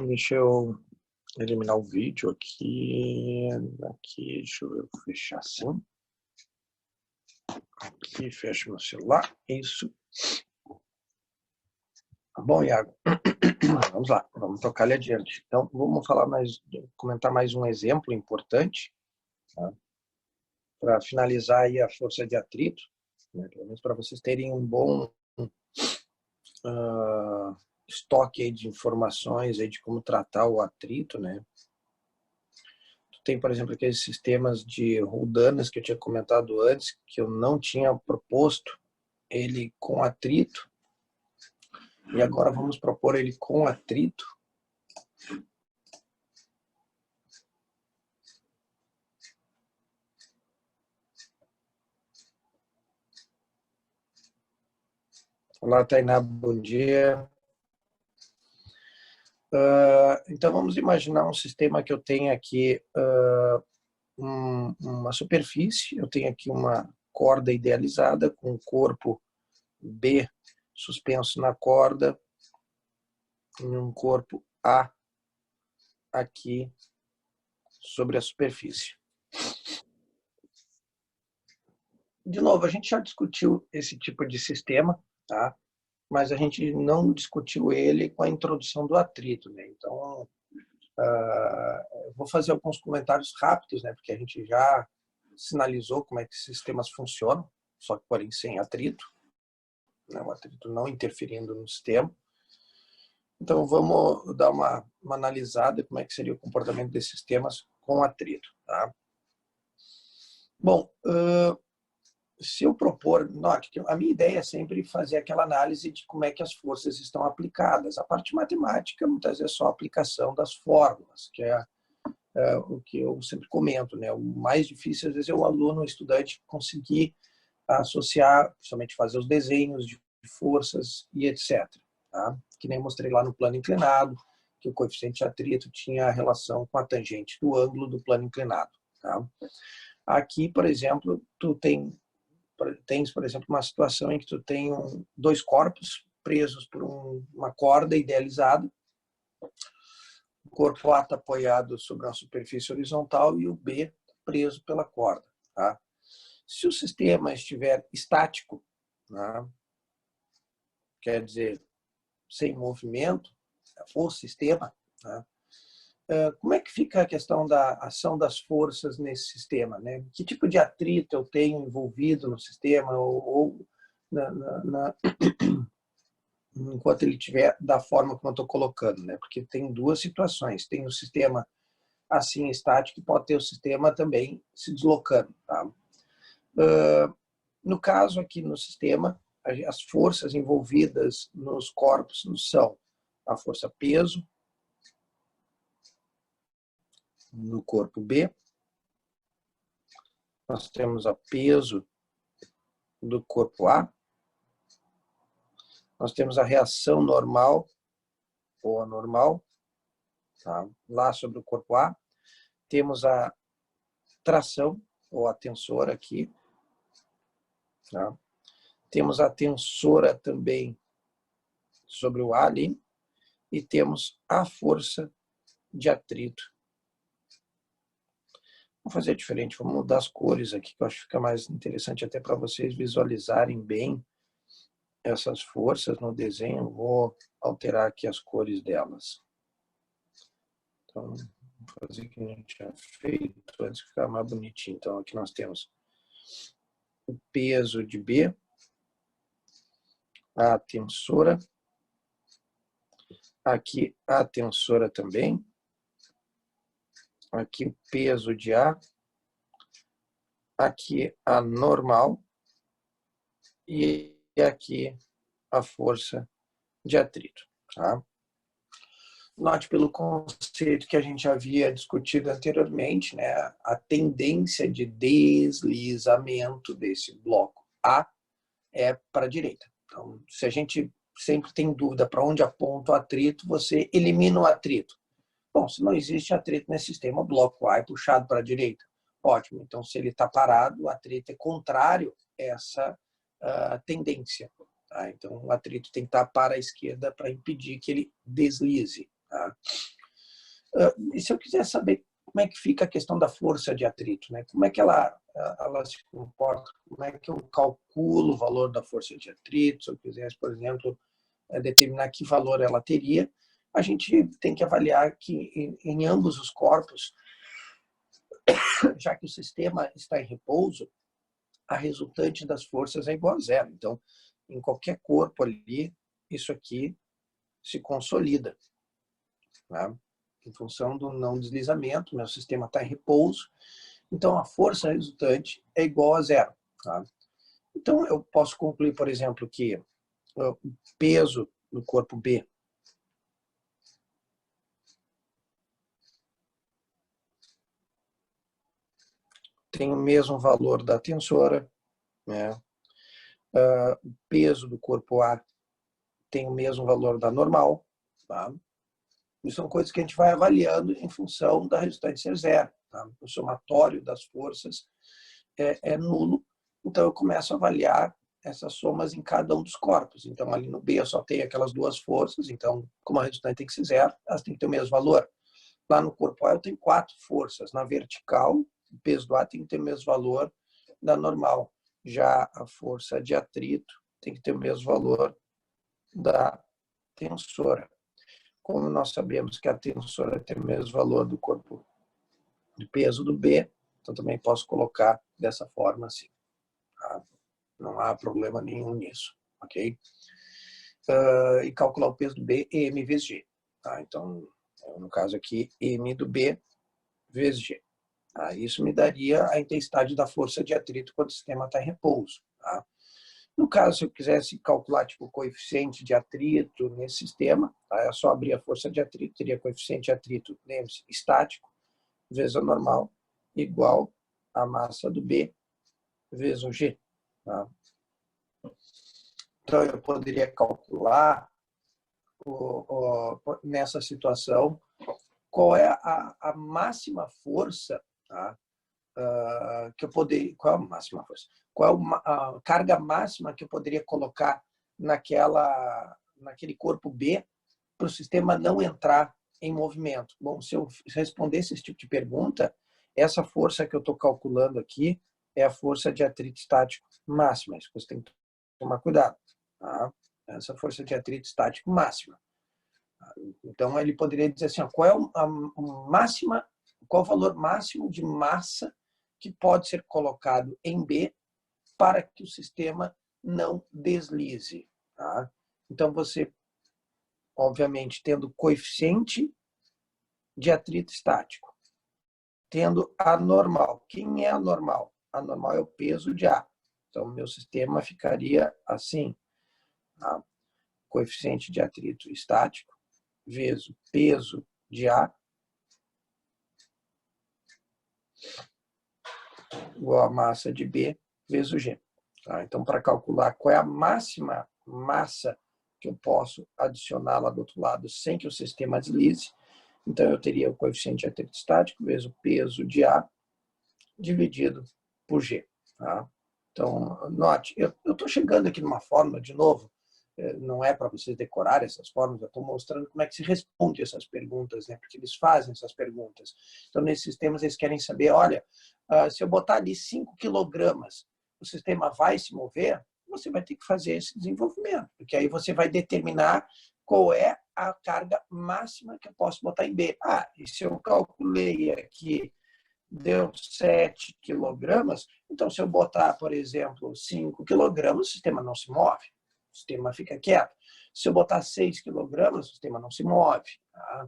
Deixa eu eliminar o vídeo aqui. Aqui, deixa eu fechar assim. Aqui, fecha meu celular. Isso. Bom, Iago, vamos lá, vamos tocar ali adiante. Então, vamos comentar mais um exemplo importante, tá? Para finalizar aí a força de atrito, né? Pelo menos para vocês terem um bom estoque aí de informações aí de como tratar o atrito, né? Tem, por exemplo, aqueles sistemas de roldanas que eu tinha comentado antes, que eu não tinha proposto ele com atrito, e agora vamos propor ele com atrito. Olá, Tainá, bom dia. Então, vamos imaginar um sistema que eu tenho aqui uma superfície, eu tenho aqui uma corda idealizada com o corpo B suspenso na corda e um corpo A aqui sobre a superfície. De novo, a gente já discutiu esse tipo de sistema, tá? Mas a gente não discutiu ele com a introdução do atrito, né? Então, eu vou fazer alguns comentários rápidos, né? Porque a gente já sinalizou como é que esses sistemas funcionam, só que, porém, sem atrito, né? O atrito não interferindo no sistema. Então, vamos dar uma analisada como é que seria o comportamento desses sistemas com atrito, tá? Bom, se eu propor, note que a minha ideia é sempre fazer aquela análise de como é que as forças estão aplicadas. A parte matemática, muitas vezes, é só a aplicação das fórmulas, que é o que eu sempre comento, né? O mais difícil, às vezes, é o aluno, o estudante, conseguir associar, principalmente fazer os desenhos de forças e etc. Tá? Que nem mostrei lá no plano inclinado, que o coeficiente de atrito tinha relação com a tangente do ângulo do plano inclinado. Tá? Aqui, por exemplo, tens, por exemplo, uma situação em que tu tem dois corpos presos por uma corda idealizada. O corpo A está apoiado sobre uma superfície horizontal e o B preso pela corda. Tá? Se o sistema estiver estático, né, quer dizer, sem movimento, o sistema, né, como é que fica a questão da ação das forças nesse sistema? Né? Que tipo de atrito eu tenho envolvido no sistema ou enquanto ele estiver da forma como eu estou colocando? Né? Porque tem duas situações. Tem o sistema assim estático e pode ter o sistema também se deslocando. Tá? No caso aqui no sistema, as forças envolvidas nos corpos são a força peso no corpo B, nós temos a peso do corpo A, nós temos a reação normal ou anormal, tá? Lá sobre o corpo A, temos a tração ou a tensora aqui, tá? Temos a tensora também sobre o A ali, e temos a força de atrito. Vamos fazer diferente, vamos mudar as cores aqui, que eu acho que fica mais interessante até para vocês visualizarem bem essas forças no desenho. Vou alterar aqui as cores delas. Então, vou fazer o que a gente tinha feito antes de ficar mais bonitinho. Então, aqui nós temos o peso de B, a tensora, aqui a tensora também, aqui o peso de A, aqui a normal e aqui a força de atrito. Tá? Note pelo conceito que a gente havia discutido anteriormente, né, a tendência de deslizamento desse bloco A é para a direita. Então, se a gente sempre tem dúvida para onde aponta o atrito, você elimina o atrito. Bom, se não existe atrito nesse sistema, o bloco A é puxado para a direita. Ótimo. Então, se ele está parado, o atrito é contrário a essa tendência. Tá? Então, o atrito tem que estar para a esquerda para impedir que ele deslize. Tá? E se eu quiser saber como é que fica a questão da força de atrito, né? Como é que ela se comporta? Como é que eu calculo o valor da força de atrito? Se eu quisesse, por exemplo, determinar que valor ela teria, a gente tem que avaliar que em ambos os corpos, já que o sistema está em repouso, a resultante das forças é igual a zero. Então, em qualquer corpo ali, isso aqui se consolida, né? Em função do não deslizamento, meu sistema está em repouso, então a força resultante é igual a zero. Tá? Então, eu posso concluir, por exemplo, que o peso do corpo B tem o mesmo valor da tensora, né? O peso do corpo A tem o mesmo valor da normal. Tá? E são coisas que a gente vai avaliando em função da resultante ser zero. Tá? O somatório das forças é nulo, então eu começo a avaliar essas somas em cada um dos corpos. Então, ali no B eu só tenho aquelas duas forças, então, como a resultante tem que ser zero, elas têm que ter o mesmo valor. Lá no corpo A eu tenho 4 forças. Na vertical, o peso do A tem que ter o mesmo valor da normal. Já a força de atrito tem que ter o mesmo valor da tensora. Como nós sabemos que a tensora tem o mesmo valor do corpo de peso do B, então também posso colocar dessa forma assim. Tá? Não há problema nenhum nisso, ok? E calcular o peso do B, M vezes G. Tá? Então, no caso aqui, M do B vezes G. Tá? Isso me daria a intensidade da força de atrito quando o sistema está em repouso. Tá? No caso, se eu quisesse calcular tipo, o coeficiente de atrito nesse sistema, tá? É só abrir a força de atrito, teria coeficiente de atrito, lembre-se, estático, vezes a normal, igual a massa do B, vezes o G. Tá? Então, eu poderia calcular, nessa situação, qual é a máxima força, tá? Que eu poderia, qual é a máxima força? Qual é a carga máxima que eu poderia colocar naquele corpo B para o sistema não entrar em movimento? Bom, se eu respondesse esse tipo de pergunta, essa força que eu estou calculando aqui é a força de atrito estático máxima. Isso você tem que tomar cuidado. Tá? Essa força de atrito estático máxima. Então, ele poderia dizer assim, qual é qual o valor máximo de massa que pode ser colocado em B para que o sistema não deslize. Tá? Então, você, obviamente, tendo coeficiente de atrito estático, tendo a normal. Quem é a normal? A normal é o peso de A. Então, o meu sistema ficaria assim. Tá? Coeficiente de atrito estático vezes o peso de A igual a massa de B vezes o G. Tá? Então, para calcular qual é a máxima massa que eu posso adicionar lá do outro lado sem que o sistema deslize, então eu teria o coeficiente de atrito estático vezes o peso de A dividido por G. Tá? Então, note, eu estou chegando aqui numa fórmula, de novo, não é para vocês decorarem essas fórmulas, eu estou mostrando como é que se responde essas perguntas, né? Porque eles fazem essas perguntas. Então, nesses sistemas, eles querem saber, olha, se eu botar ali 5 quilogramas, o sistema vai se mover? Você vai ter que fazer esse desenvolvimento, porque aí você vai determinar qual é a carga máxima que eu posso botar em B. E se eu calculei aqui, deu 7 quilogramas, então se eu botar, por exemplo, 5 quilogramas, o sistema não se move, o sistema fica quieto. Se eu botar 6 quilogramas, o sistema não se move. Tá?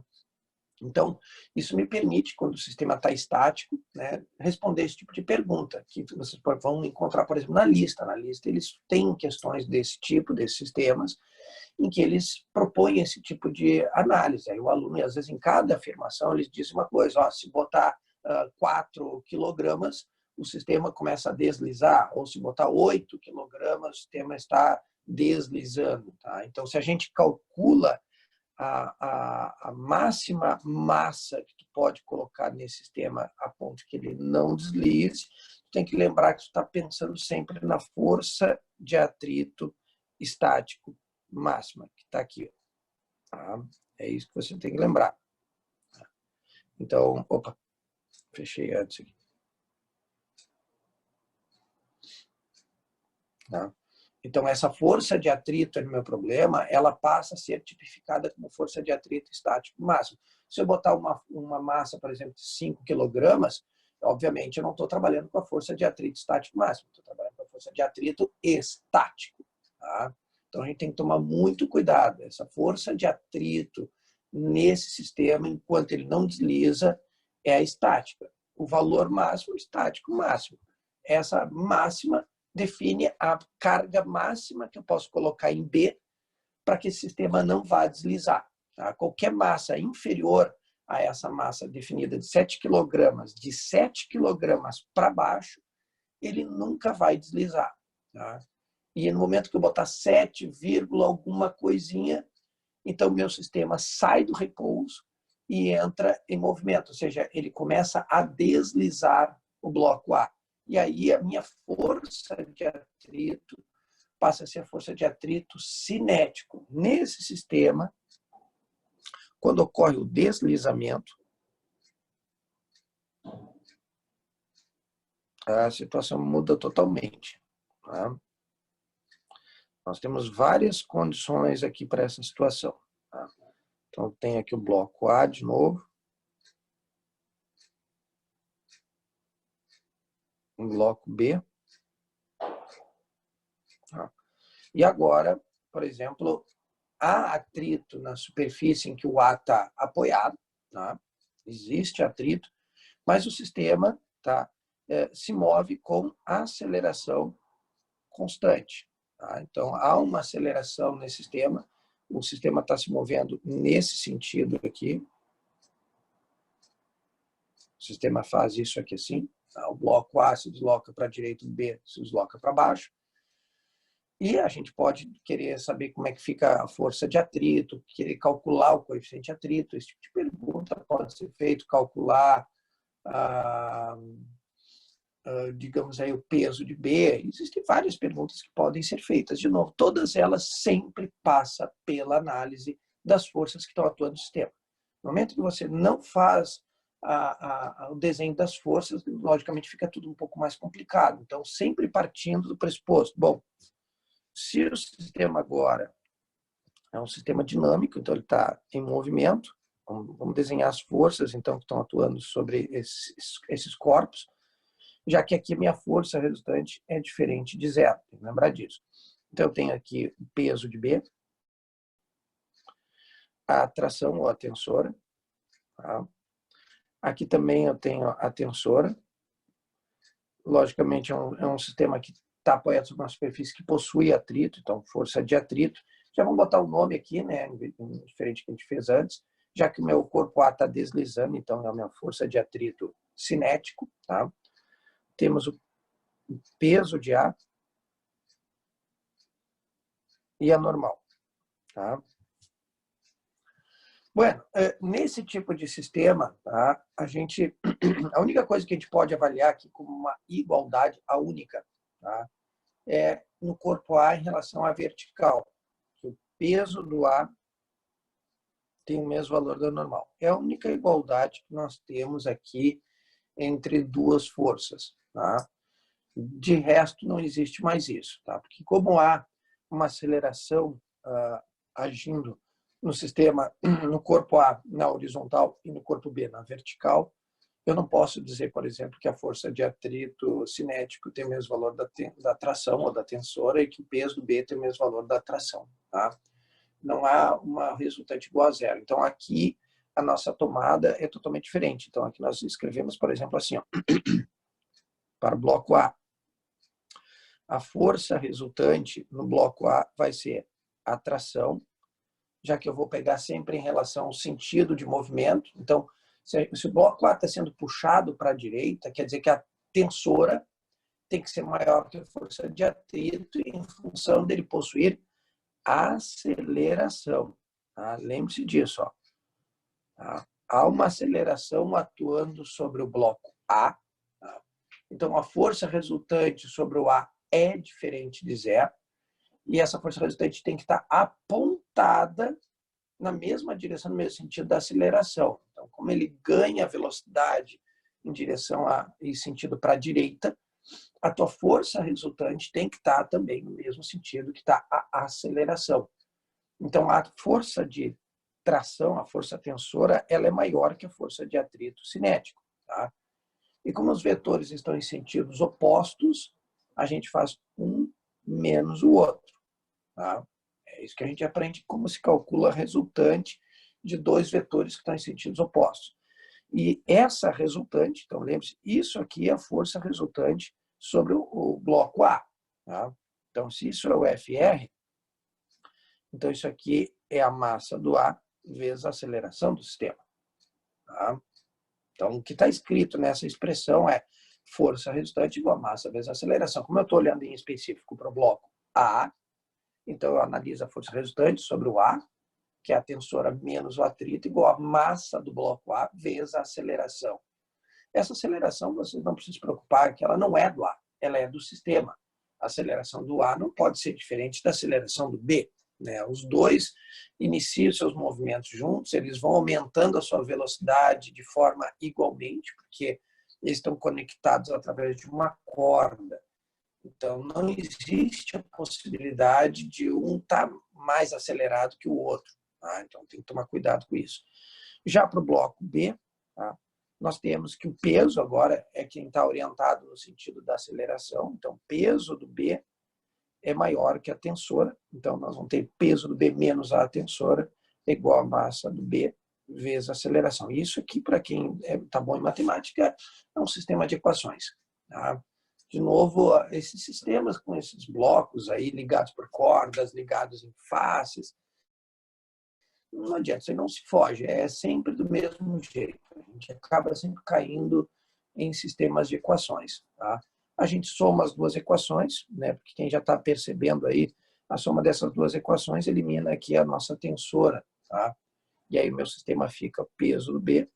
Então, isso me permite, quando o sistema está estático, né, responder esse tipo de pergunta, que vocês vão encontrar, por exemplo, na lista. Na lista, eles têm questões desse tipo, desses sistemas, em que eles propõem esse tipo de análise. Aí o aluno, às vezes, em cada afirmação, eles dizem uma coisa, se botar 4 quilogramas, o sistema começa a deslizar, ou se botar 8 quilogramas, o sistema está deslizando. Tá? Então, se a gente calcula a máxima massa que tu pode colocar nesse sistema a ponto que ele não deslize, tu tem que lembrar que tu está pensando sempre na força de atrito estático máxima, que está aqui. Tá? É isso que você tem que lembrar. Então, opa, fechei antes aqui. Tá? Então, essa força de atrito no meu problema, ela passa a ser tipificada como força de atrito estático máximo. Se eu botar uma massa, por exemplo, de 5 quilogramas, obviamente eu não estou trabalhando com a força de atrito estático máximo, estou trabalhando com a força de atrito estático. Tá? Então, a gente tem que tomar muito cuidado. Essa força de atrito nesse sistema, enquanto ele não desliza, é a estática. O valor máximo, estático máximo. Essa máxima define a carga máxima que eu posso colocar em B para que esse sistema não vá deslizar. Tá? Qualquer massa inferior a essa massa definida de 7 quilogramas, de 7 quilogramas para baixo, ele nunca vai deslizar. Tá? E no momento que eu botar 7, alguma coisinha, então meu sistema sai do repouso e entra em movimento, ou seja, ele começa a deslizar o bloco A. E aí a minha força de atrito passa a ser a força de atrito cinético. Nesse sistema, quando ocorre o deslizamento, a situação muda totalmente. Tá? Nós temos várias condições aqui para essa situação. Tá? Então, tem aqui o bloco A de novo. Um bloco B. Tá? E agora, por exemplo, há atrito na superfície em que o A está apoiado. Tá? Existe atrito, mas o sistema se move com aceleração constante. Tá? Então, há uma aceleração nesse sistema, o sistema está se movendo nesse sentido aqui. O sistema faz isso aqui assim. Tá? O bloco A se desloca para a direita, o B se desloca para baixo. E a gente pode querer saber como é que fica a força de atrito, querer calcular o coeficiente de atrito. Esse tipo de pergunta pode ser feito, calcular, digamos aí, o peso de B. Existem várias perguntas que podem ser feitas. De novo, todas elas sempre passam pela análise das forças que estão atuando no sistema. No momento que você não faz o desenho das forças, logicamente fica tudo um pouco mais complicado. Então, sempre partindo do pressuposto. Bom, se o sistema agora é um sistema dinâmico, então ele está em movimento, vamos desenhar as forças então que estão atuando sobre esses corpos, já que aqui a minha força resultante é diferente de zero, tem que lembrar disso. Então eu tenho aqui o peso de B, a tração ou a tensora. Tá? Aqui também eu tenho a tensora. Logicamente é um sistema que está apoiado sobre uma superfície que possui atrito, então força de atrito. Já vamos botar o nome aqui, né, diferente do que a gente fez antes, já que o meu corpo A está deslizando, então é a minha força de atrito cinético. Tá? Temos o peso de A e a normal. Tá? Bueno, nesse tipo de sistema, tá, a única coisa que a gente pode avaliar aqui como uma igualdade, a única, tá, é no corpo A em relação à vertical. O peso do A tem o mesmo valor do normal. É a única igualdade que nós temos aqui entre duas forças. Tá? De resto, não existe mais isso. Tá? Porque como há uma aceleração agindo no sistema, no corpo A na horizontal e no corpo B na vertical, eu não posso dizer, por exemplo, que a força de atrito cinético tem o mesmo valor da tração ou da tensora e que o peso do B tem o mesmo valor da tração. Tá? Não há uma resultante igual a zero. Então, aqui, a nossa tomada é totalmente diferente. Então, aqui nós escrevemos, por exemplo, assim, ó, para o bloco A. A força resultante no bloco A vai ser a tração, já que eu vou pegar sempre em relação ao sentido de movimento. Então, se o bloco A está sendo puxado para a direita, quer dizer que a tensora tem que ser maior que a força de atrito em função dele possuir aceleração. Tá? Lembre-se disso. Ó. Tá? Há uma aceleração atuando sobre o bloco A. Tá? Então, a força resultante sobre o A é diferente de zero. E essa força resultante tem que estar apontada na mesma direção, no mesmo sentido da aceleração. Então, como ele ganha velocidade em direção em sentido para a direita, a tua força resultante tem que estar também no mesmo sentido que está a aceleração. Então, a força de tração, a força tensora, ela é maior que a força de atrito cinético. Tá? E como os vetores estão em sentidos opostos, a gente faz um menos o outro. Tá? É isso que a gente aprende como se calcula a resultante de dois vetores que estão em sentidos opostos. E essa resultante, então lembre-se, isso aqui é a força resultante sobre o bloco A. Tá? Então, se isso é o FR, então isso aqui é a massa do A vezes a aceleração do sistema. Tá? Então, o que está escrito nessa expressão é força resultante igual a massa vezes a aceleração. Como eu estou olhando em específico para o bloco A, então eu analiso a força resultante sobre o A, que é a tensora menos o atrito, igual a massa do bloco A vezes a aceleração. Essa aceleração, vocês não precisam se preocupar, que ela não é do A, ela é do sistema. A aceleração do A não pode ser diferente da aceleração do B. Né? Os dois iniciam seus movimentos juntos, eles vão aumentando a sua velocidade de forma igualmente, porque eles estão conectados através de uma corda. Então, não existe a possibilidade de um estar mais acelerado que o outro. Tá? Então, tem que tomar cuidado com isso. Já para o bloco B, tá? Nós temos que o peso agora é quem está orientado no sentido da aceleração. Então, o peso do B é maior que a tensora. Então, nós vamos ter peso do B menos a tensora igual a massa do B vezes a aceleração. Isso aqui, para quem está bom em matemática, é um sistema de equações. Tá? De novo, esses sistemas com esses blocos aí ligados por cordas, ligados em faces, não adianta, você não se foge, é sempre do mesmo jeito. A gente acaba sempre caindo em sistemas de equações. Tá? A gente soma as duas equações, né? Porque quem já está percebendo aí, a soma dessas duas equações elimina aqui a nossa tensora. Tá? E aí o meu sistema fica peso do B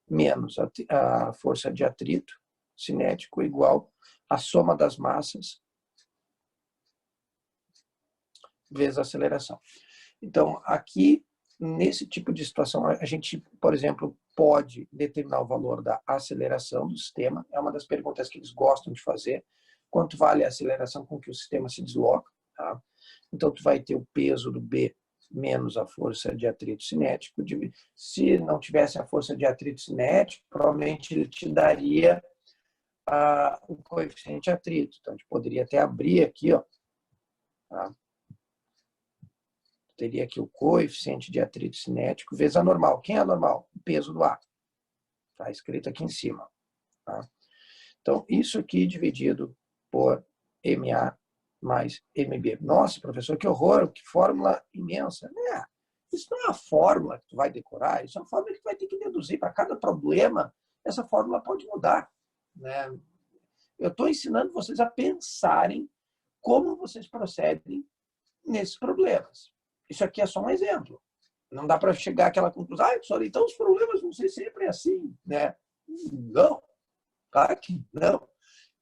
menos a força de atrito cinético igual a soma das massas vezes a aceleração. Então, aqui, nesse tipo de situação, a gente, por exemplo, pode determinar o valor da aceleração do sistema. É uma das perguntas que eles gostam de fazer. Quanto vale a aceleração com que o sistema se desloca? Tá? Então, tu vai ter o peso do B menos a força de atrito cinético. Se não tivesse a força de atrito cinético, provavelmente ele te daria o coeficiente de atrito. Então, a gente poderia até abrir aqui, ó, tá? Teria aqui o coeficiente de atrito cinético vezes a normal. Quem é a normal? O peso do A. Está escrito aqui em cima. Tá? Então, isso aqui dividido por MA mais MB. Nossa, professor, que horror, que fórmula imensa. Isso não é uma fórmula que tu vai decorar, isso é uma fórmula que tu vai ter que deduzir. Para cada problema, essa fórmula pode mudar. Né? Eu estou ensinando vocês a pensarem como vocês procedem nesses problemas. Isso aqui é só um exemplo. Não dá para chegar àquela conclusão, professor, então os problemas vão ser sempre assim, né? Não, claro que não.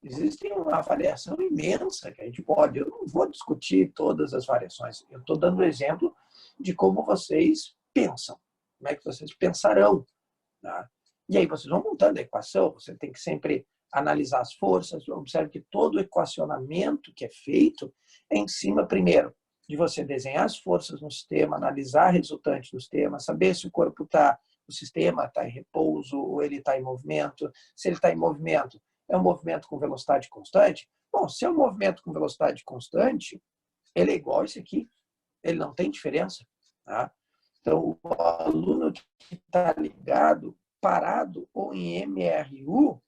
Existe uma variação imensa que a gente pode. Eu não vou discutir todas as variações. Eu estou dando exemplo de como vocês pensam, como é que vocês pensarão. Tá? E aí vocês vão montando a equação, você tem que sempre analisar as forças. Observe que todo o equacionamento que é feito é em cima, primeiro, de você desenhar as forças no sistema, analisar a resultante do sistema, saber se o sistema está em repouso ou ele está em movimento. Se ele está em movimento, é um movimento com velocidade constante? Bom, se é um movimento com velocidade constante, ele é igual a esse aqui. Ele não tem diferença. Tá? Então, o aluno que está ligado, parado ou em MRU,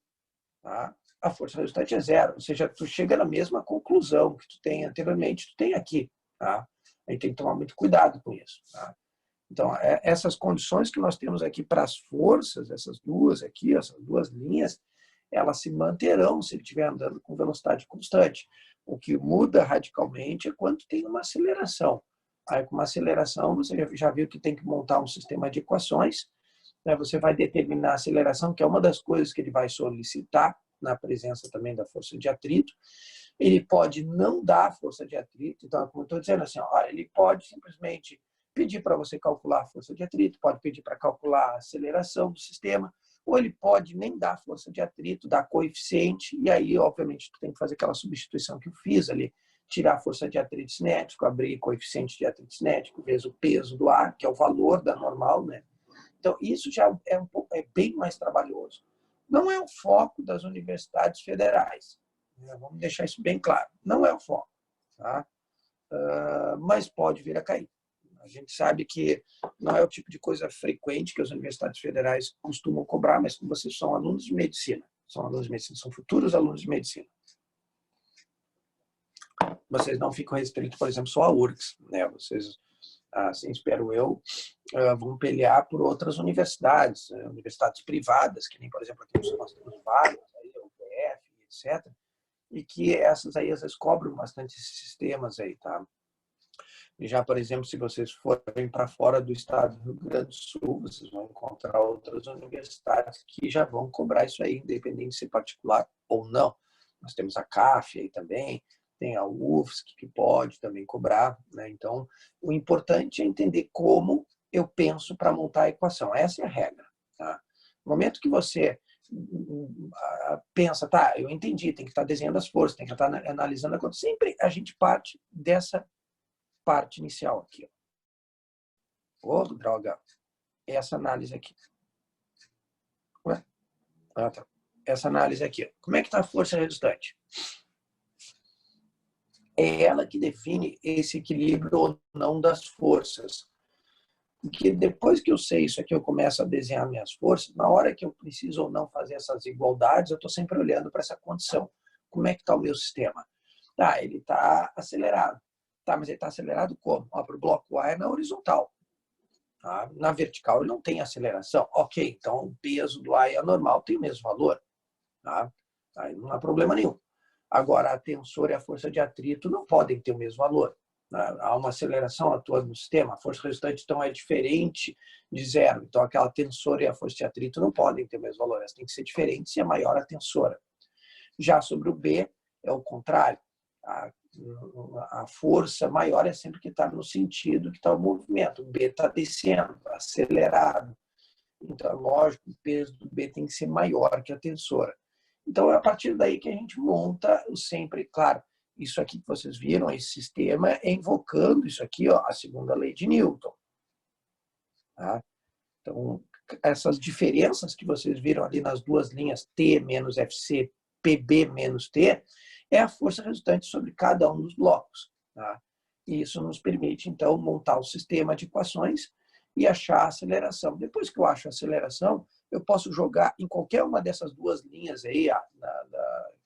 tá? A força resultante é zero. Ou seja, tu chega na mesma conclusão que tu tem anteriormente, tu tem aqui. Tá? A gente tem que tomar muito cuidado com isso. Tá? Então, essas condições que nós temos aqui para as forças, essas duas aqui, essas duas linhas, elas se manterão se ele estiver andando com velocidade constante. O que muda radicalmente é quando tem uma aceleração. Aí, com uma aceleração, você já viu que tem que montar um sistema de equações. Né? Você vai determinar a aceleração, que é uma das coisas que ele vai solicitar, na presença também da força de atrito. Ele pode não dar força de atrito. Então, como eu estou dizendo assim, ó, ele pode simplesmente pedir para você calcular a força de atrito, pode pedir para calcular a aceleração do sistema, ou ele pode nem dar força de atrito, dar coeficiente, e aí, obviamente, tu tem que fazer aquela substituição que eu fiz ali, tirar a força de atrito cinético, abrir coeficiente de atrito cinético, vezes o peso do ar, que é o valor da normal, né? Então, isso já é bem mais trabalhoso. Não é o foco das universidades federais, né? Vamos deixar isso bem claro. Não é o foco, tá? Mas pode vir a cair. A gente sabe que não é o tipo de coisa frequente que as universidades federais costumam cobrar, mas vocês são alunos de medicina. São alunos de medicina, são futuros alunos de medicina. Vocês não ficam restritos, por exemplo, só a URGS, né? Vocês, assim espero eu, vão pelear por outras universidades, universidades privadas, que nem, por exemplo, aqui nós temos várias, aí, a UPF, etc., e que essas aí às vezes cobram bastante esses sistemas aí, tá? E já, por exemplo, se vocês forem para fora do estado do Rio Grande do Sul, vocês vão encontrar outras universidades que já vão cobrar isso aí, independente de ser particular ou não. Nós temos a CAF aí também, tem a UFSC que pode também cobrar, né? Então, o importante é entender como eu penso para montar a equação. Essa é a regra, tá? No momento que você pensa, tá, eu entendi, tem que estar desenhando as forças, tem que estar analisando a conta. Sempre a gente parte dessa parte inicial aqui. Oh, droga. Essa análise aqui. Ué? Ah, tá. Essa análise aqui. Como é que está a força resultante? É ela que define esse equilíbrio ou não das forças. Porque depois que eu sei isso aqui, eu começo a desenhar minhas forças, na hora que eu preciso ou não fazer essas igualdades, eu estou sempre olhando para essa condição. Como é que está o meu sistema? Tá, ele está acelerado. Tá, mas ele está acelerado como? Para o bloco A é na horizontal. Tá? Na vertical ele não tem aceleração. Ok, então o peso do A é normal, tem o mesmo valor. Tá? Aí não há problema nenhum. Agora, a tensor e a força de atrito não podem ter o mesmo valor. Há uma aceleração atuando no sistema, a força resultante então é diferente de zero. Então, aquela tensora e a força de atrito não podem ter o mesmo valor, elas têm que ser diferentes e é maior a tensora. Já sobre o B, é o contrário. A força maior é sempre que está no sentido que está o movimento. O B está descendo, acelerado. Então, é lógico, o peso do B tem que ser maior que a tensora. Então, é a partir daí que a gente monta sempre, claro, isso aqui que vocês viram, esse sistema é invocando isso aqui, ó, a segunda lei de Newton. Tá? Então, essas diferenças que vocês viram ali nas duas linhas T menos FC, PB menos T, é a força resultante sobre cada um dos blocos. Tá? E isso nos permite, então, montar o sistema de equações e achar a aceleração. Depois que eu acho a aceleração, eu posso jogar em qualquer uma dessas duas linhas aí,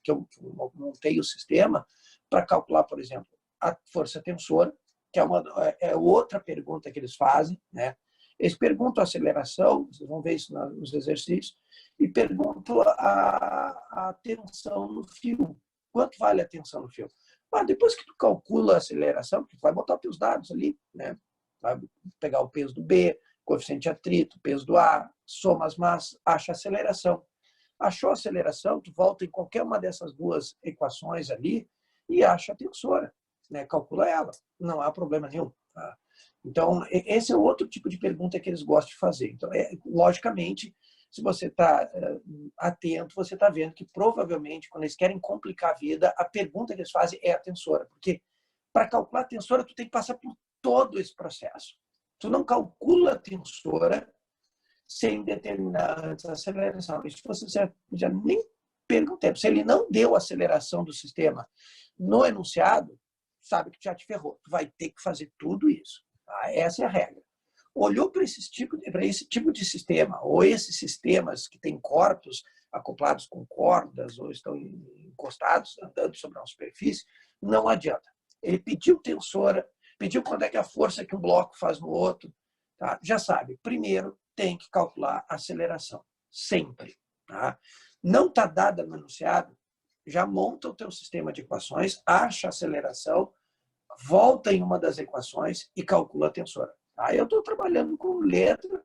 que eu montei o sistema, para calcular, por exemplo, a força tensora, que é outra pergunta que eles fazem, né? Eles perguntam a aceleração, vocês vão ver isso nos exercícios, e perguntam a tensão no fio. Quanto vale a tensão no fio? Depois que tu calcula a aceleração, tu vai botar os teus dados ali, né? Vai pegar o peso do B, coeficiente de atrito, peso do A, soma as massas, acha a aceleração. Achou a aceleração, tu volta em qualquer uma dessas duas equações ali e acha a tensora, né? Calcula ela, não há problema nenhum. Tá? Então, esse é outro tipo de pergunta que eles gostam de fazer. Então, logicamente, se você está atento, você está vendo que provavelmente, quando eles querem complicar a vida, a pergunta que eles fazem é a tensora. Porque para calcular a tensora, tu tem que passar por todo esse processo. Tu não calcula a tensora sem determinar antes a aceleração. Isso você já nem perguntei. Se ele não deu a aceleração do sistema no enunciado, sabe que já te ferrou. Tu vai ter que fazer tudo isso. Tá? Essa é a regra. Olhou para esse tipo de sistema, ou esses sistemas que têm corpos acoplados com cordas, ou estão encostados, andando sobre uma superfície, não adianta. Ele pediu tensora, pediu quando é que a força que um bloco faz no outro. Tá? Já sabe, primeiro tem que calcular a aceleração, sempre. Tá? Não está dada no enunciado, já monta o teu sistema de equações, acha a aceleração, volta em uma das equações e calcula a tensora. Tá? Eu estou trabalhando com letra,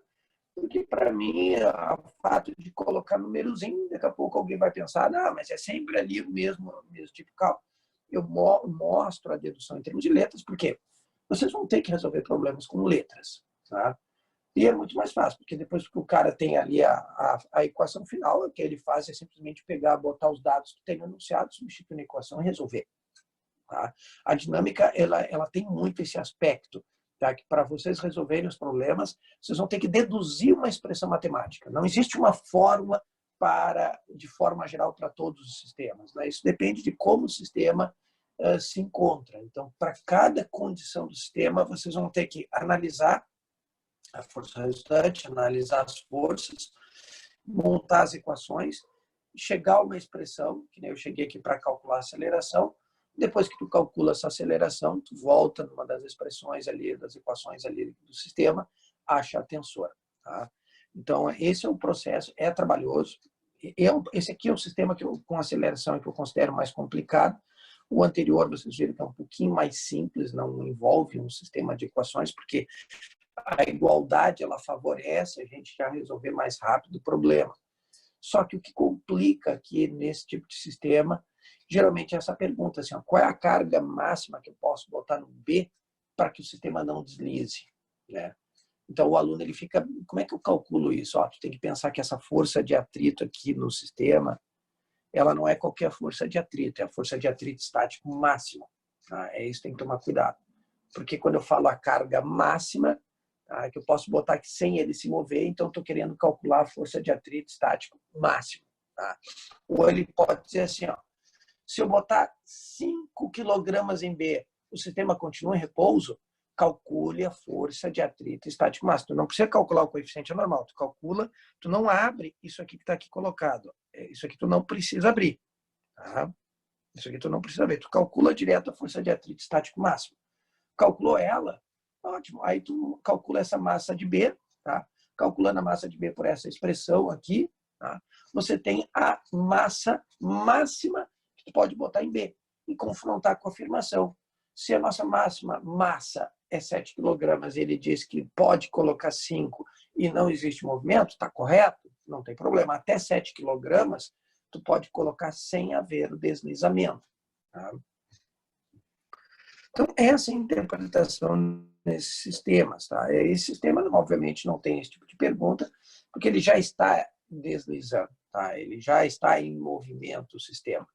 porque para mim o fato de colocar númerozinho, daqui a pouco alguém vai pensar, não, mas é sempre ali o mesmo tipo de cálculo. Eu mostro a dedução em termos de letras, porque vocês vão ter que resolver problemas com letras. Tá? E é muito mais fácil, porque depois que o cara tem ali a equação final, o que ele faz é simplesmente pegar, botar os dados que tem no enunciado, substituir na equação e resolver. Tá? A dinâmica ela tem muito esse aspecto, tá? Que para vocês resolverem os problemas, vocês vão ter que deduzir uma expressão matemática. Não existe uma fórmula de forma geral para todos os sistemas. Né? Isso depende de como o sistema se encontra. Então, para cada condição do sistema, vocês vão ter que analisar a força resultante, analisar as forças, montar as equações, chegar a uma expressão, que nem eu cheguei aqui para calcular a aceleração. Depois que tu calcula essa aceleração, tu volta numa das expressões ali, das equações ali do sistema, acha a tensora. Tá? Então, esse é o processo, é trabalhoso. Esse aqui é o sistema com aceleração que eu considero mais complicado. O anterior, vocês viram que é um pouquinho mais simples, não envolve um sistema de equações, porque a igualdade ela favorece a gente já resolver mais rápido o problema. Só que o que complica aqui nesse tipo de sistema, geralmente é essa pergunta, assim, ó, qual é a carga máxima que eu posso botar no B para que o sistema não deslize? Né? Então o aluno ele fica, como é que eu calculo isso? Ó, tu tem que pensar que essa força de atrito aqui no sistema, ela não é qualquer força de atrito, é a força de atrito estático máxima. Tá? É isso, tem que tomar cuidado. Porque quando eu falo a carga máxima, tá, que eu posso botar aqui sem ele se mover, então estou querendo calcular a força de atrito estático máximo. Tá? Ou ele pode dizer assim, ó, se eu botar 5 kg em B, o sistema continua em repouso, calcule a força de atrito estático máximo. Tu não precisa calcular o coeficiente normal, tu calcula, tu não abre isso aqui que está aqui colocado. Isso aqui tu não precisa abrir. Tá? Isso aqui tu não precisa abrir. Tu calcula direto a força de atrito estático máximo. Calculou ela? Ótimo. Aí tu calcula essa massa de B, tá? Calculando a massa de B por essa expressão aqui, tá? Você tem a massa máxima que tu pode botar em B e confrontar com a afirmação. Se a nossa máxima massa é 7 kg, ele diz que pode colocar 5 e não existe movimento, está correto? Não tem problema. Até 7 kg, tu pode colocar sem haver o deslizamento. Tá? Então, essa é a interpretação nesses sistemas. Tá? Esse sistema, obviamente, não tem esse tipo de pergunta, porque ele já está deslizando, tá? Ele já está em movimento, o sistema.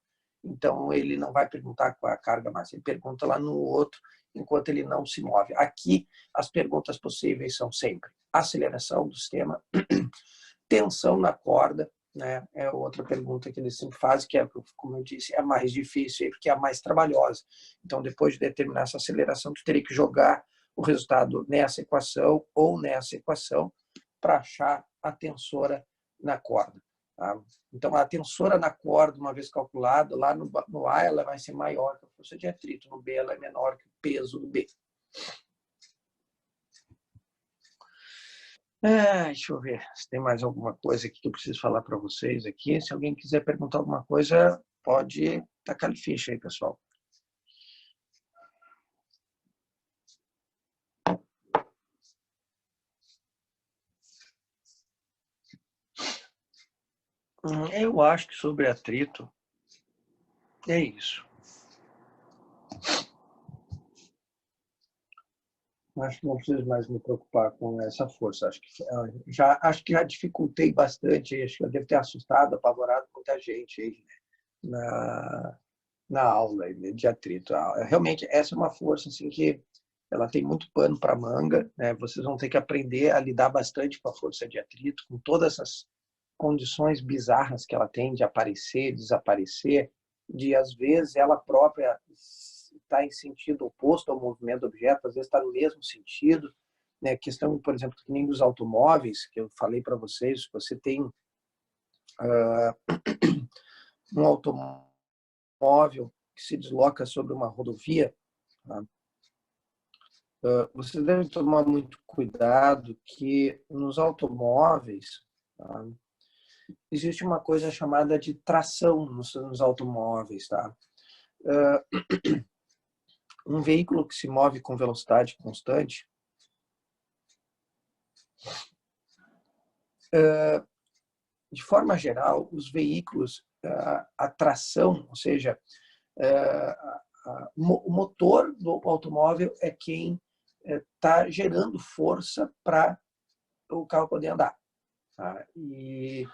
Então, ele não vai perguntar qual é a carga máxima, ele pergunta lá no outro, enquanto ele não se move. Aqui, as perguntas possíveis são sempre aceleração do sistema, tensão na corda, né? É outra pergunta que eles sempre fazem, que é, como eu disse, é mais difícil, porque é a mais trabalhosa. Então, depois de determinar essa aceleração, tu teria que jogar o resultado nessa equação ou nessa equação para achar a tensora na corda. Tá? Então, a tensora na corda, uma vez calculada, lá no A ela vai ser maior que a força de atrito, no B ela é menor que o peso do B. Deixa eu ver se tem mais alguma coisa aqui que eu preciso falar para vocês aqui. Se alguém quiser perguntar alguma coisa, pode tacar ficha aí, pessoal. Eu acho que sobre atrito é isso. Acho que não preciso mais me preocupar com essa força. Acho que já dificultei bastante. Acho que eu devo ter assustado, apavorado muita gente aí, né, na aula de atrito. Realmente, essa é uma força assim, que ela tem muito pano para manga. Né? Vocês vão ter que aprender a lidar bastante com a força de atrito, com todas essas condições bizarras que ela tem de aparecer, desaparecer, de às vezes ela própria está em sentido oposto ao movimento do objeto, às vezes está no mesmo sentido. Né? Questão, por exemplo, que nem dos automóveis, que eu falei para vocês, você tem um automóvel que se desloca sobre uma rodovia, tá? Você deve tomar muito cuidado que nos automóveis, tá? Existe uma coisa chamada de tração nos automóveis. Tá? Um veículo que se move com velocidade constante, de forma geral, os veículos, a tração, ou seja, o motor do automóvel é quem está gerando força para o carro poder andar. Tá? E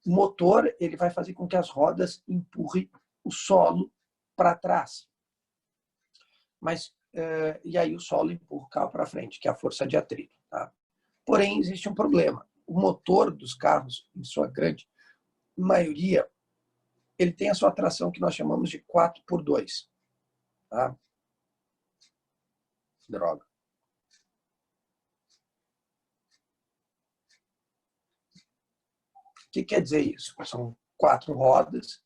o motor ele vai fazer com que as rodas empurrem o solo para trás. Mas, e aí o solo empurra o carro para frente, que é a força de atrito. Tá? Porém, existe um problema. O motor dos carros, em sua grande maioria, ele tem a sua tração que nós chamamos de 4x2. Tá? Droga. O que quer dizer isso? São 4 rodas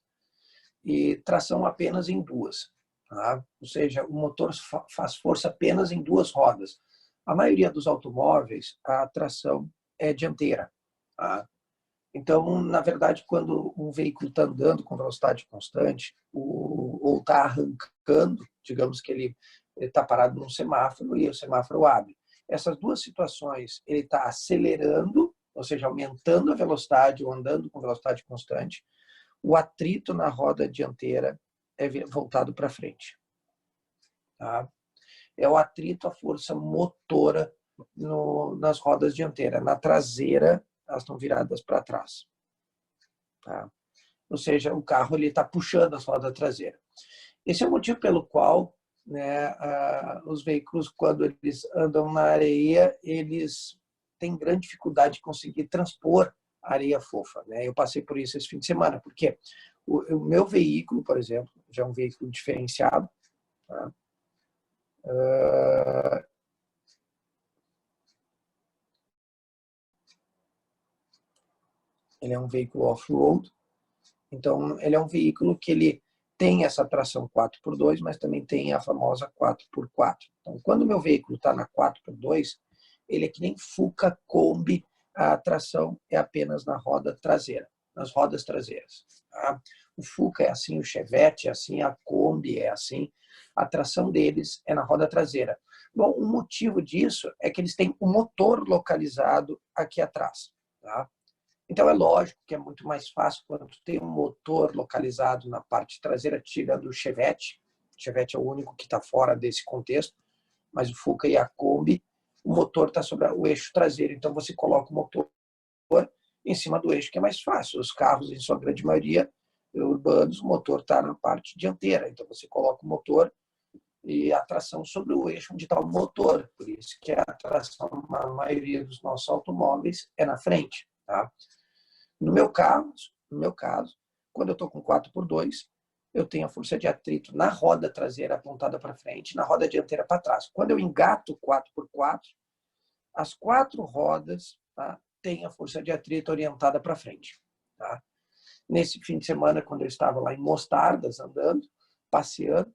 e tração apenas em 2. Tá? Ou seja, o motor faz força apenas em 2 rodas. A maioria dos automóveis, a tração é dianteira. Tá? Então, na verdade, quando um veículo está andando com velocidade constante ou está arrancando, digamos que ele está parado num semáforo e o semáforo abre. Essas duas situações, ele está acelerando, ou seja, aumentando a velocidade ou andando com velocidade constante. O atrito na roda dianteira é voltado para frente. Tá? É o atrito, a força motora nas rodas dianteiras. Na traseira, elas estão viradas para trás. Tá? Ou seja, o carro está puxando as rodas traseiras. Esse é o motivo pelo qual, né, os veículos, quando eles andam na areia, eles têm grande dificuldade de conseguir transpor areia fofa. Né? Eu passei por isso esse fim de semana, porque o meu veículo, por exemplo, já é um veículo diferenciado. Tá? Ele é um veículo off-road, então ele é um veículo que ele tem essa tração 4x2, mas também tem a famosa 4x4. Então, quando o meu veículo está na 4x2, ele é que nem Fuca Kombi, a tração é apenas na roda traseira, nas rodas traseiras. Tá? O Fuca é assim, o Chevette é assim, a Kombi é assim, a tração deles é na roda traseira. Bom, o motivo disso é que eles têm um motor localizado aqui atrás. Tá? Então, é lógico que é muito mais fácil quando tem um motor localizado na parte traseira, tirando o Chevette. O Chevette é o único que está fora desse contexto, mas o Fuca e a Kombi, o motor está sobre o eixo traseiro. Então, você coloca o motor em cima do eixo, que é mais fácil. Os carros, em sua grande maioria, urbanos, o motor está na parte dianteira. Então, você coloca o motor e a tração sobre o eixo onde está o motor. Por isso que a tração, na maioria dos nossos automóveis, é na frente. Tá? No meu caso, quando eu estou com 4x2, eu tenho a força de atrito na roda traseira apontada para frente, na roda dianteira para trás. Quando eu engato 4x4, as 4 rodas, tá, têm a força de atrito orientada para frente. Tá? Nesse fim de semana, quando eu estava lá em Mostardas, andando, passeando,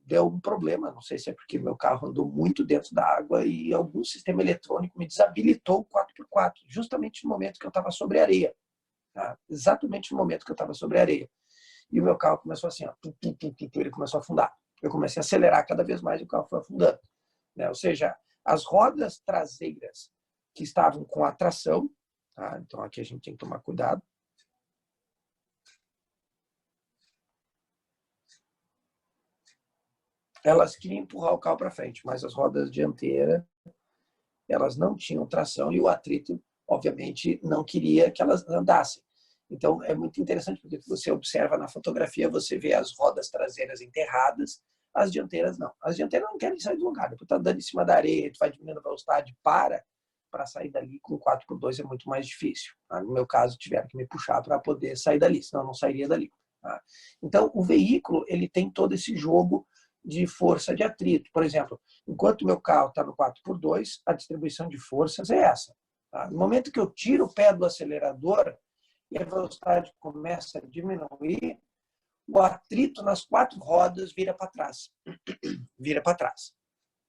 deu um problema. Não sei se é porque meu carro andou muito dentro da água e algum sistema eletrônico me desabilitou o 4x4, justamente no momento que eu estava sobre areia. Tá? Exatamente no momento que eu estava sobre areia. E o meu carro começou assim, ó, ele começou a afundar. Eu comecei a acelerar cada vez mais e o carro foi afundando. Né? Ou seja, as rodas traseiras que estavam com a tração, tá? Então aqui a gente tem que tomar cuidado. Elas queriam empurrar o carro para frente, mas as rodas dianteiras, elas não tinham tração e o atrito, obviamente, não queria que elas andassem. Então, é muito interessante, porque você observa na fotografia, você vê as rodas traseiras enterradas, as dianteiras não. As dianteiras não querem sair do lugar. Tu está andando em cima da areia, tu vai diminuindo a velocidade, para sair dali com 4x2 é muito mais difícil. Tá? No meu caso, tiveram que me puxar para poder sair dali, senão eu não sairia dali. Tá? Então, o veículo ele tem todo esse jogo de força de atrito. Por exemplo, enquanto o meu carro está no 4x2, a distribuição de forças é essa. Tá? No momento que eu tiro o pé do acelerador e a velocidade começa a diminuir, o atrito nas 4 rodas vira para trás. Vira para trás.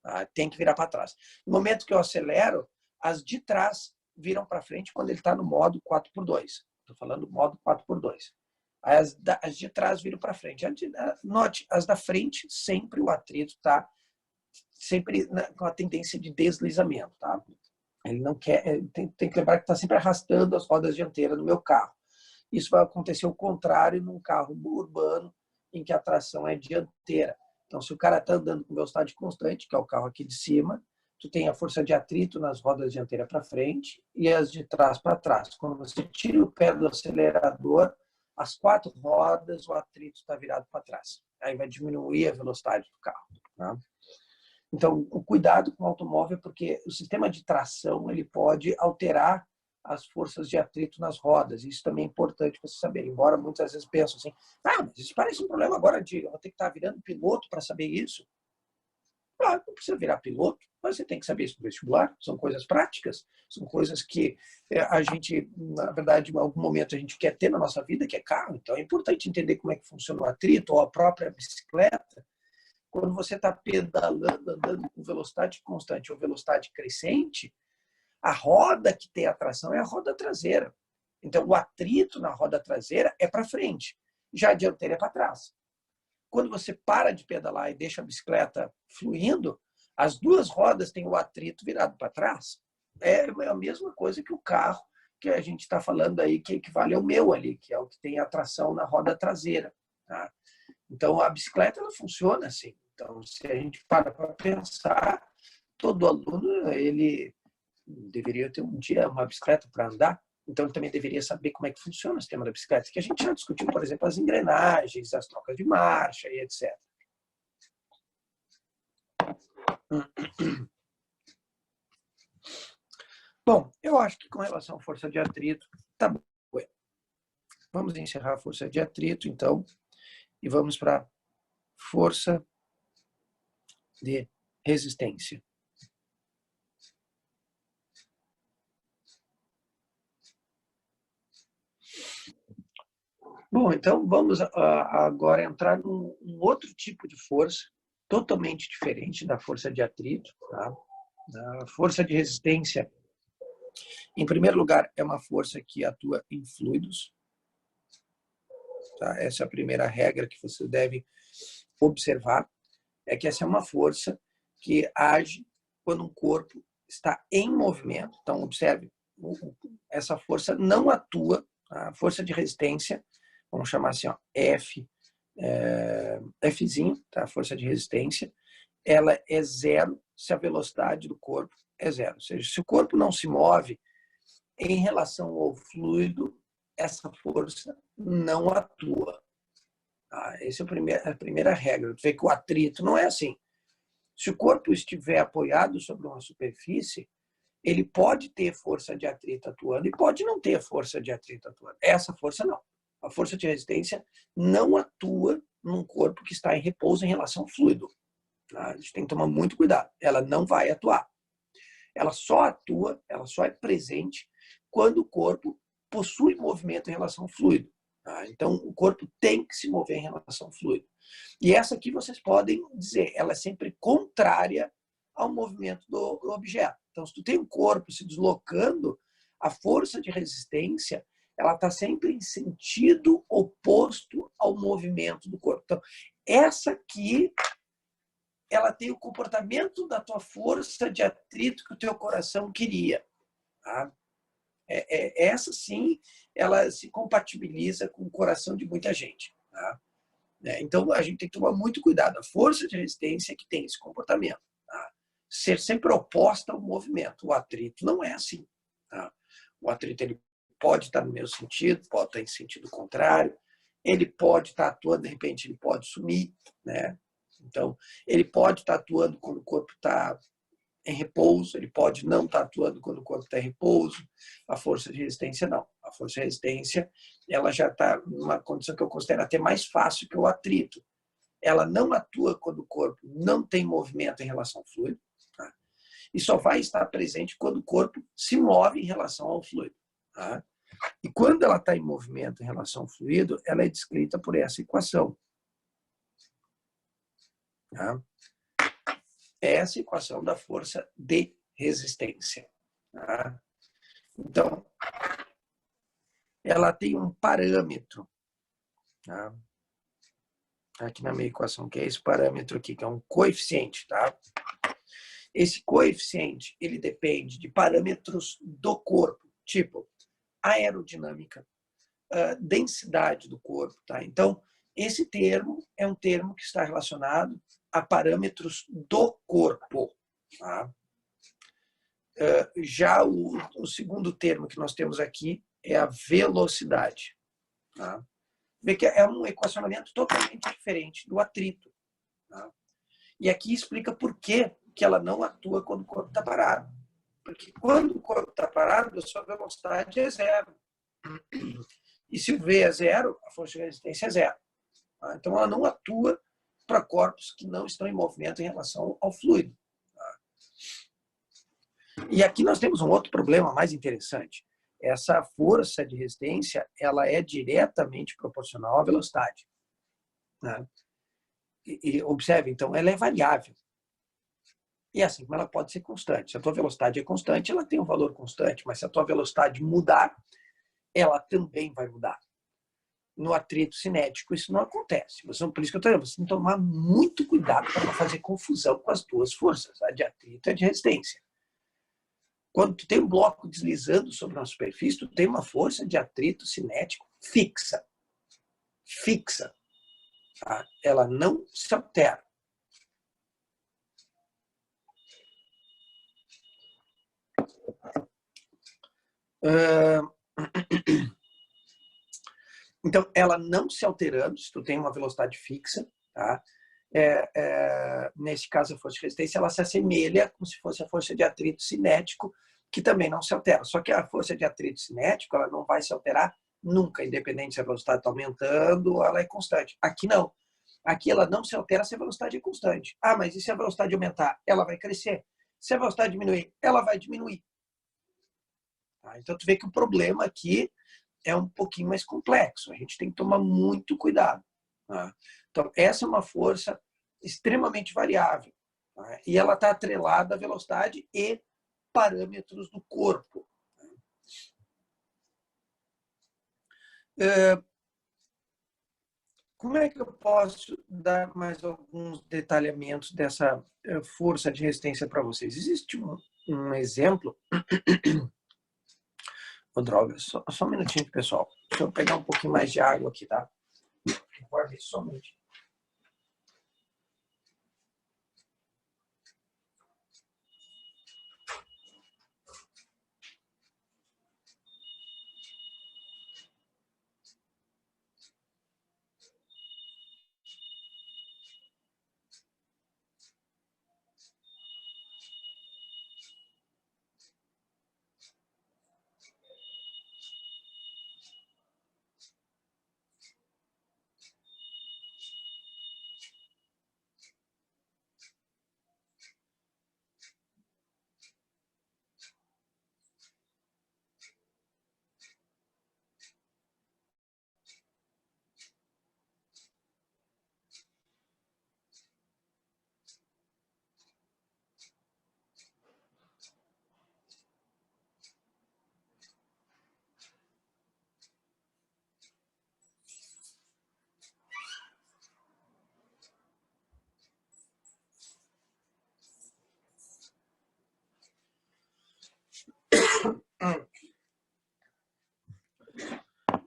Tá? Tem que virar para trás. No momento que eu acelero, as de trás viram para frente quando ele está no modo 4x2. Estou falando modo 4x2. As de trás viram para frente. Note, as da frente, sempre o atrito está sempre com a tendência de deslizamento. Tá? Ele não quer, tem que lembrar que está sempre arrastando as rodas dianteiras no meu carro. Isso vai acontecer o contrário num carro urbano, em que a tração é dianteira. Então, se o cara está andando com velocidade constante, que é o carro aqui de cima, tu tem a força de atrito nas rodas dianteiras para frente e as de trás para trás. Quando você tira o pé do acelerador, as 4 rodas, o atrito está virado para trás. Aí vai diminuir a velocidade do carro. Tá? Então, o cuidado com o automóvel, porque o sistema de tração ele pode alterar as forças de atrito nas rodas. Isso também é importante você saber. Embora muitas vezes pensam assim, mas isso parece um problema agora de eu vou ter que estar virando piloto para saber isso. Claro, não precisa virar piloto, mas você tem que saber isso no vestibular. São coisas práticas, são coisas que a gente, na verdade, em algum momento a gente quer ter na nossa vida, que é carro. Então é importante entender como é que funciona o atrito ou a própria bicicleta. Quando você está pedalando, andando com velocidade constante ou velocidade crescente, a roda que tem a tração é a roda traseira. Então, o atrito na roda traseira é para frente, já a dianteira é para trás. Quando você para de pedalar e deixa a bicicleta fluindo, as 2 rodas têm o atrito virado para trás. É a mesma coisa que o carro que a gente está falando aí, que equivale ao meu ali, que é o que tem a tração na roda traseira. Tá? Então, a bicicleta ela funciona assim. Então, se a gente para pensar, todo aluno ele deveria ter um dia uma bicicleta para andar, então ele também deveria saber como é que funciona o sistema da bicicleta, que a gente já discutiu, por exemplo, as engrenagens, as trocas de marcha e etc. Bom, eu acho que com relação à força de atrito, tá bom. Vamos encerrar a força de atrito, então, e vamos para a força de resistência. Bom, então vamos agora entrar num outro tipo de força, totalmente diferente da força de atrito. Tá? A força de resistência, em primeiro lugar, é uma força que atua em fluidos. Tá? Essa é a primeira regra que você deve observar, é que essa é uma força que age quando um corpo está em movimento. Então, observe, essa força não atua, a força de resistência, vamos chamar assim, ó, F, Fzinho, tá? A força de resistência, ela é 0 se a velocidade do corpo é 0. Ou seja, se o corpo não se move em relação ao fluido, essa força não atua. Tá? Essa é a primeira regra. Você vê que o atrito não é assim. Se o corpo estiver apoiado sobre uma superfície, ele pode ter força de atrito atuando e pode não ter força de atrito atuando. Essa força não. A força de resistência não atua num corpo que está em repouso em relação ao fluido. Tá? A gente tem que tomar muito cuidado. Ela não vai atuar. Ela só atua, ela só é presente quando o corpo possui movimento em relação ao fluido. Tá? Então, o corpo tem que se mover em relação ao fluido. E essa aqui vocês podem dizer, ela é sempre contrária ao movimento do objeto. Então, se tu tem um corpo se deslocando, a força de resistência ela está sempre em sentido oposto ao movimento do corpo. Então, essa aqui ela tem o comportamento da tua força de atrito que o teu coração queria. Tá? Essa sim, ela se compatibiliza com o coração de muita gente. Tá? Então, a gente tem que tomar muito cuidado. A força de resistência que tem esse comportamento. Tá? Ser sempre oposta ao movimento. O atrito não é assim. Tá? O atrito ele pode estar no meu sentido, pode estar em sentido contrário, ele pode estar atuando, de repente ele pode sumir, né? Então, ele pode estar atuando quando o corpo está em repouso, ele pode não estar atuando quando o corpo está em repouso. A força de resistência, não. A força de resistência, ela já está numa condição que eu considero até mais fácil que o atrito. Ela não atua quando o corpo não tem movimento em relação ao fluido, tá? E só vai estar presente quando o corpo se move em relação ao fluido. Tá? E quando ela está em movimento em relação ao fluido, ela é descrita por essa equação. Tá? Essa equação da força de resistência. Tá? Então, ela tem um parâmetro. Tá? Aqui na minha equação, que é esse parâmetro aqui, que é um coeficiente. Tá? Esse coeficiente, ele depende de parâmetros do corpo, tipo aerodinâmica, densidade do corpo. Tá? Então, esse termo é um termo que está relacionado a parâmetros do corpo. Tá? Já o segundo termo que nós temos aqui é a velocidade. Tá? Vê que é um equacionamento totalmente diferente do atrito. Tá? E aqui explica por que ela não atua quando o corpo está parado. Porque quando o corpo está parado, a sua velocidade é zero. E se o V é zero, a força de resistência é zero. Tá? Então, ela não atua para corpos que não estão em movimento em relação ao fluido. Tá? E aqui nós temos um outro problema mais interessante. Essa força de resistência ela é diretamente proporcional à velocidade. Né? E observe, então, ela é variável. E assim como ela pode ser constante. Se a tua velocidade é constante, ela tem um valor constante, mas se a tua velocidade mudar, ela também vai mudar. No atrito cinético, isso não acontece. Por isso que eu estou dizendo, você tem que tomar muito cuidado para não fazer confusão com as duas forças, a de atrito e a de resistência. Quando tu tem um bloco deslizando sobre uma superfície, tu tem uma força de atrito cinético fixa. Fixa. Tá? Ela não se altera. Então, ela não se alterando, se tu tem uma velocidade fixa, tá? Nesse caso, a força de resistência, ela se assemelha como se fosse a força de atrito cinético, que também não se altera. Só que a força de atrito cinético, ela não vai se alterar nunca, independente se a velocidade está aumentando ou ela é constante. Aqui não. Aqui ela não se altera se a velocidade é constante. Ah, mas e se a velocidade aumentar? Ela vai crescer. Se a velocidade diminuir, ela vai diminuir. Tá? Então, tu vê que o problema aqui é um pouquinho mais complexo. A gente tem que tomar muito cuidado. Tá? Então, essa é uma força extremamente variável. Tá? E ela está atrelada à velocidade e parâmetros do corpo. Como é que eu posso dar mais alguns detalhamentos dessa força de resistência para vocês? Existe um exemplo. Oh, droga, só um minutinho, pessoal. Deixa eu pegar um pouquinho mais de água aqui, tá? Guardei só um minutinho.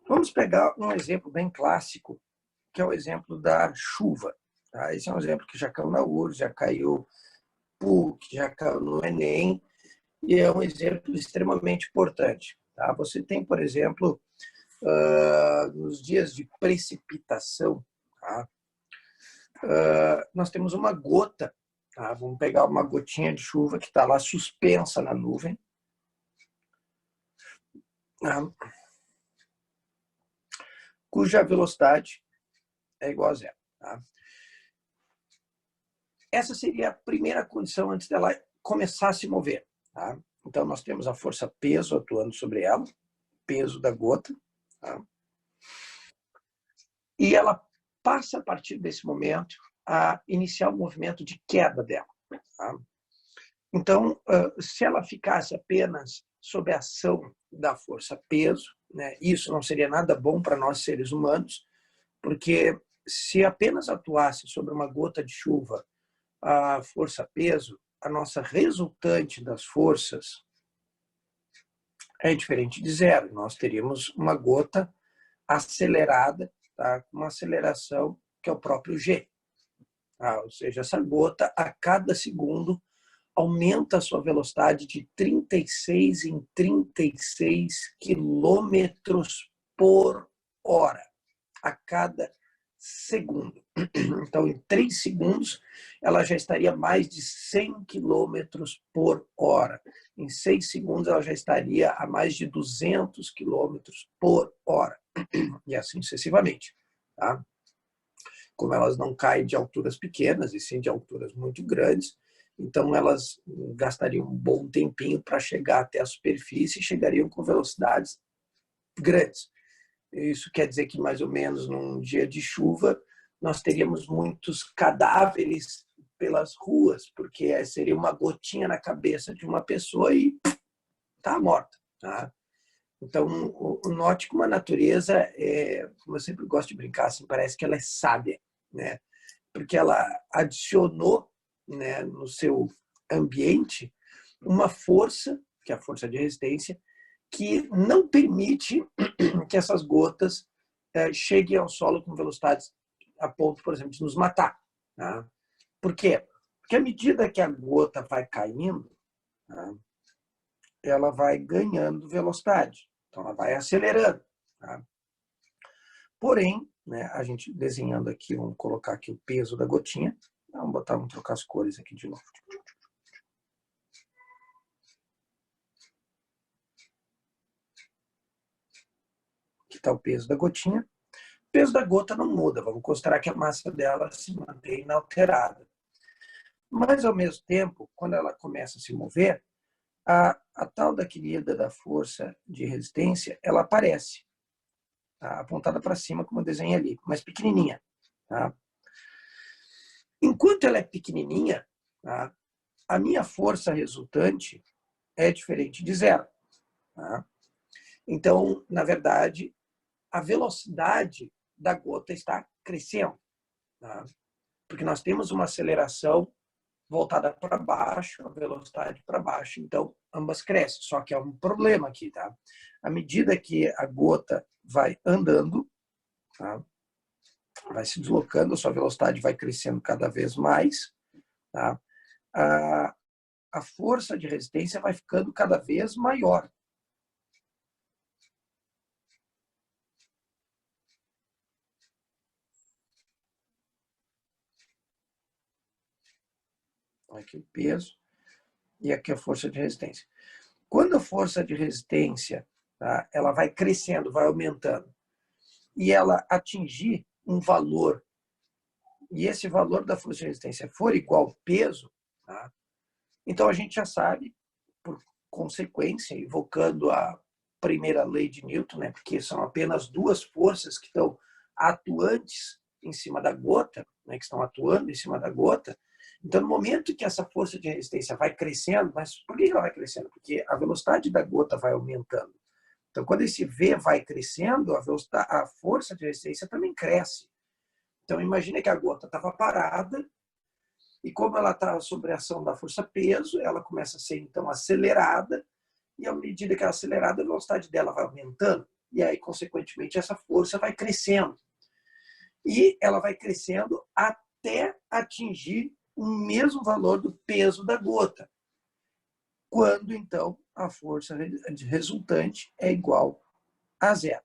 Vamos pegar um exemplo bem clássico, que é o exemplo da chuva. Tá? Esse é um exemplo que já caiu na URSS, já caiu PUC, já caiu no Enem, e é um exemplo extremamente importante. Tá? Você tem, por exemplo, nos dias de precipitação, tá? Nós temos uma gota, tá? Vamos pegar uma gotinha de chuva que está lá suspensa na nuvem, tá? Cuja velocidade é igual a zero. Tá? Essa seria a primeira condição antes dela começar a se mover. Tá? Então, nós temos a força peso atuando sobre ela, peso da gota, tá? E ela passa, a partir desse momento, a iniciar o movimento de queda dela. Tá? Então, se ela ficasse apenas sob a ação da força peso, né, isso não seria nada bom para nós seres humanos, porque se apenas atuasse sobre uma gota de chuva a força peso, a nossa resultante das forças é diferente de zero. Nós teríamos uma gota acelerada, tá? Com uma aceleração que é o próprio G. Ou seja, essa gota, a cada segundo, aumenta a sua velocidade de 36 em 36 quilômetros por hora, a cada segundo. Então, em 3 segundos, ela já estaria a mais de 100 quilômetros por hora. Em 6 segundos, ela já estaria a mais de 200 quilômetros por hora. E assim sucessivamente. Tá? Como elas não caem de alturas pequenas, e sim de alturas muito grandes, então elas gastariam um bom tempinho para chegar até a superfície e chegariam com velocidades grandes. Isso quer dizer que, mais ou menos, num dia de chuva, nós teríamos muitos cadáveres pelas ruas, porque seria uma gotinha na cabeça de uma pessoa e está morta. Tá? Então, note como a natureza, como eu sempre gosto de brincar, assim, parece que ela é sábia, né? Porque ela adicionou, né, no seu ambiente uma força, que é a força de resistência, que não permite que essas gotas cheguem ao solo com velocidades a ponto, por exemplo, de nos matar. Tá? Por quê? Porque à medida que a gota vai caindo, tá, ela vai ganhando velocidade. Então, ela vai acelerando. Tá? Porém, né, a gente desenhando aqui, vamos colocar aqui o peso da gotinha. Vamos trocar as cores aqui de novo. Aqui está o peso da gotinha. O peso da gota não muda. Vamos considerar que a massa dela se mantém inalterada. Mas, ao mesmo tempo, quando ela começa a se mover, a tal da querida da força de resistência, ela aparece, tá? Apontada para cima, como eu desenhei ali, mas pequenininha. Tá? Enquanto ela é pequenininha, tá, a minha força resultante é diferente de zero. Tá? Então, na verdade, a velocidade da gota está crescendo. Tá? Porque nós temos uma aceleração voltada para baixo, a velocidade para baixo, então ambas crescem. Só que há um problema aqui, tá? À medida que a gota vai andando, tá? Vai se deslocando, a sua velocidade vai crescendo cada vez mais, tá? A força de resistência vai ficando cada vez maior. Aqui o peso e aqui a força de resistência. Quando a força de resistência, tá, ela vai crescendo, vai aumentando, e ela atingir um valor, e esse valor da força de resistência for igual ao peso, tá, então a gente já sabe, por consequência, invocando a primeira lei de Newton, né, porque são apenas duas forças que estão atuantes em cima da gota, né, que estão atuando em cima da gota. Então, no momento que essa força de resistência vai crescendo, mas por que ela vai crescendo? Porque a velocidade da gota vai aumentando. Então, quando esse V vai crescendo, a força de resistência também cresce. Então, imagine que a gota estava parada e como ela está sob a ação da força-peso, ela começa a ser, então, acelerada e, à medida que ela é acelerada, a velocidade dela vai aumentando e aí, consequentemente, essa força vai crescendo. E ela vai crescendo até atingir o mesmo valor do peso da gota, quando, então, a força resultante é igual a zero.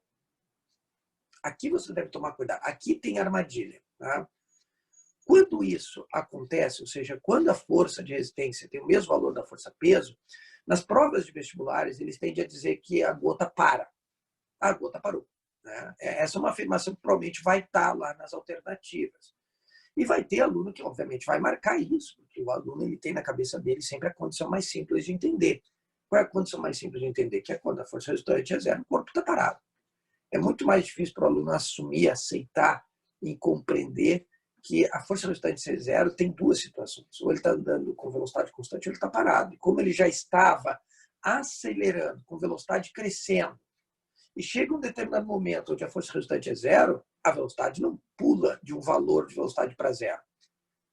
Aqui você deve tomar cuidado. Aqui tem armadilha. Tá? Quando isso acontece, ou seja, quando a força de resistência tem o mesmo valor da força-peso, nas provas de vestibulares, eles tendem a dizer que a gota para. A gota parou. Né? Essa é uma afirmação que provavelmente vai estar lá nas alternativas. E vai ter aluno que, obviamente, vai marcar isso, porque o aluno ele tem na cabeça dele sempre a condição mais simples de entender. Qual é a condição mais simples de entender? Que é quando a força resultante é zero, o corpo está parado. É muito mais difícil para o aluno assumir, aceitar e compreender que a força resultante ser zero tem duas situações. Ou ele está andando com velocidade constante ou ele está parado. E como ele já estava acelerando, com velocidade crescendo, e chega um determinado momento onde a força resultante é zero, a velocidade não pula de um valor de velocidade para zero.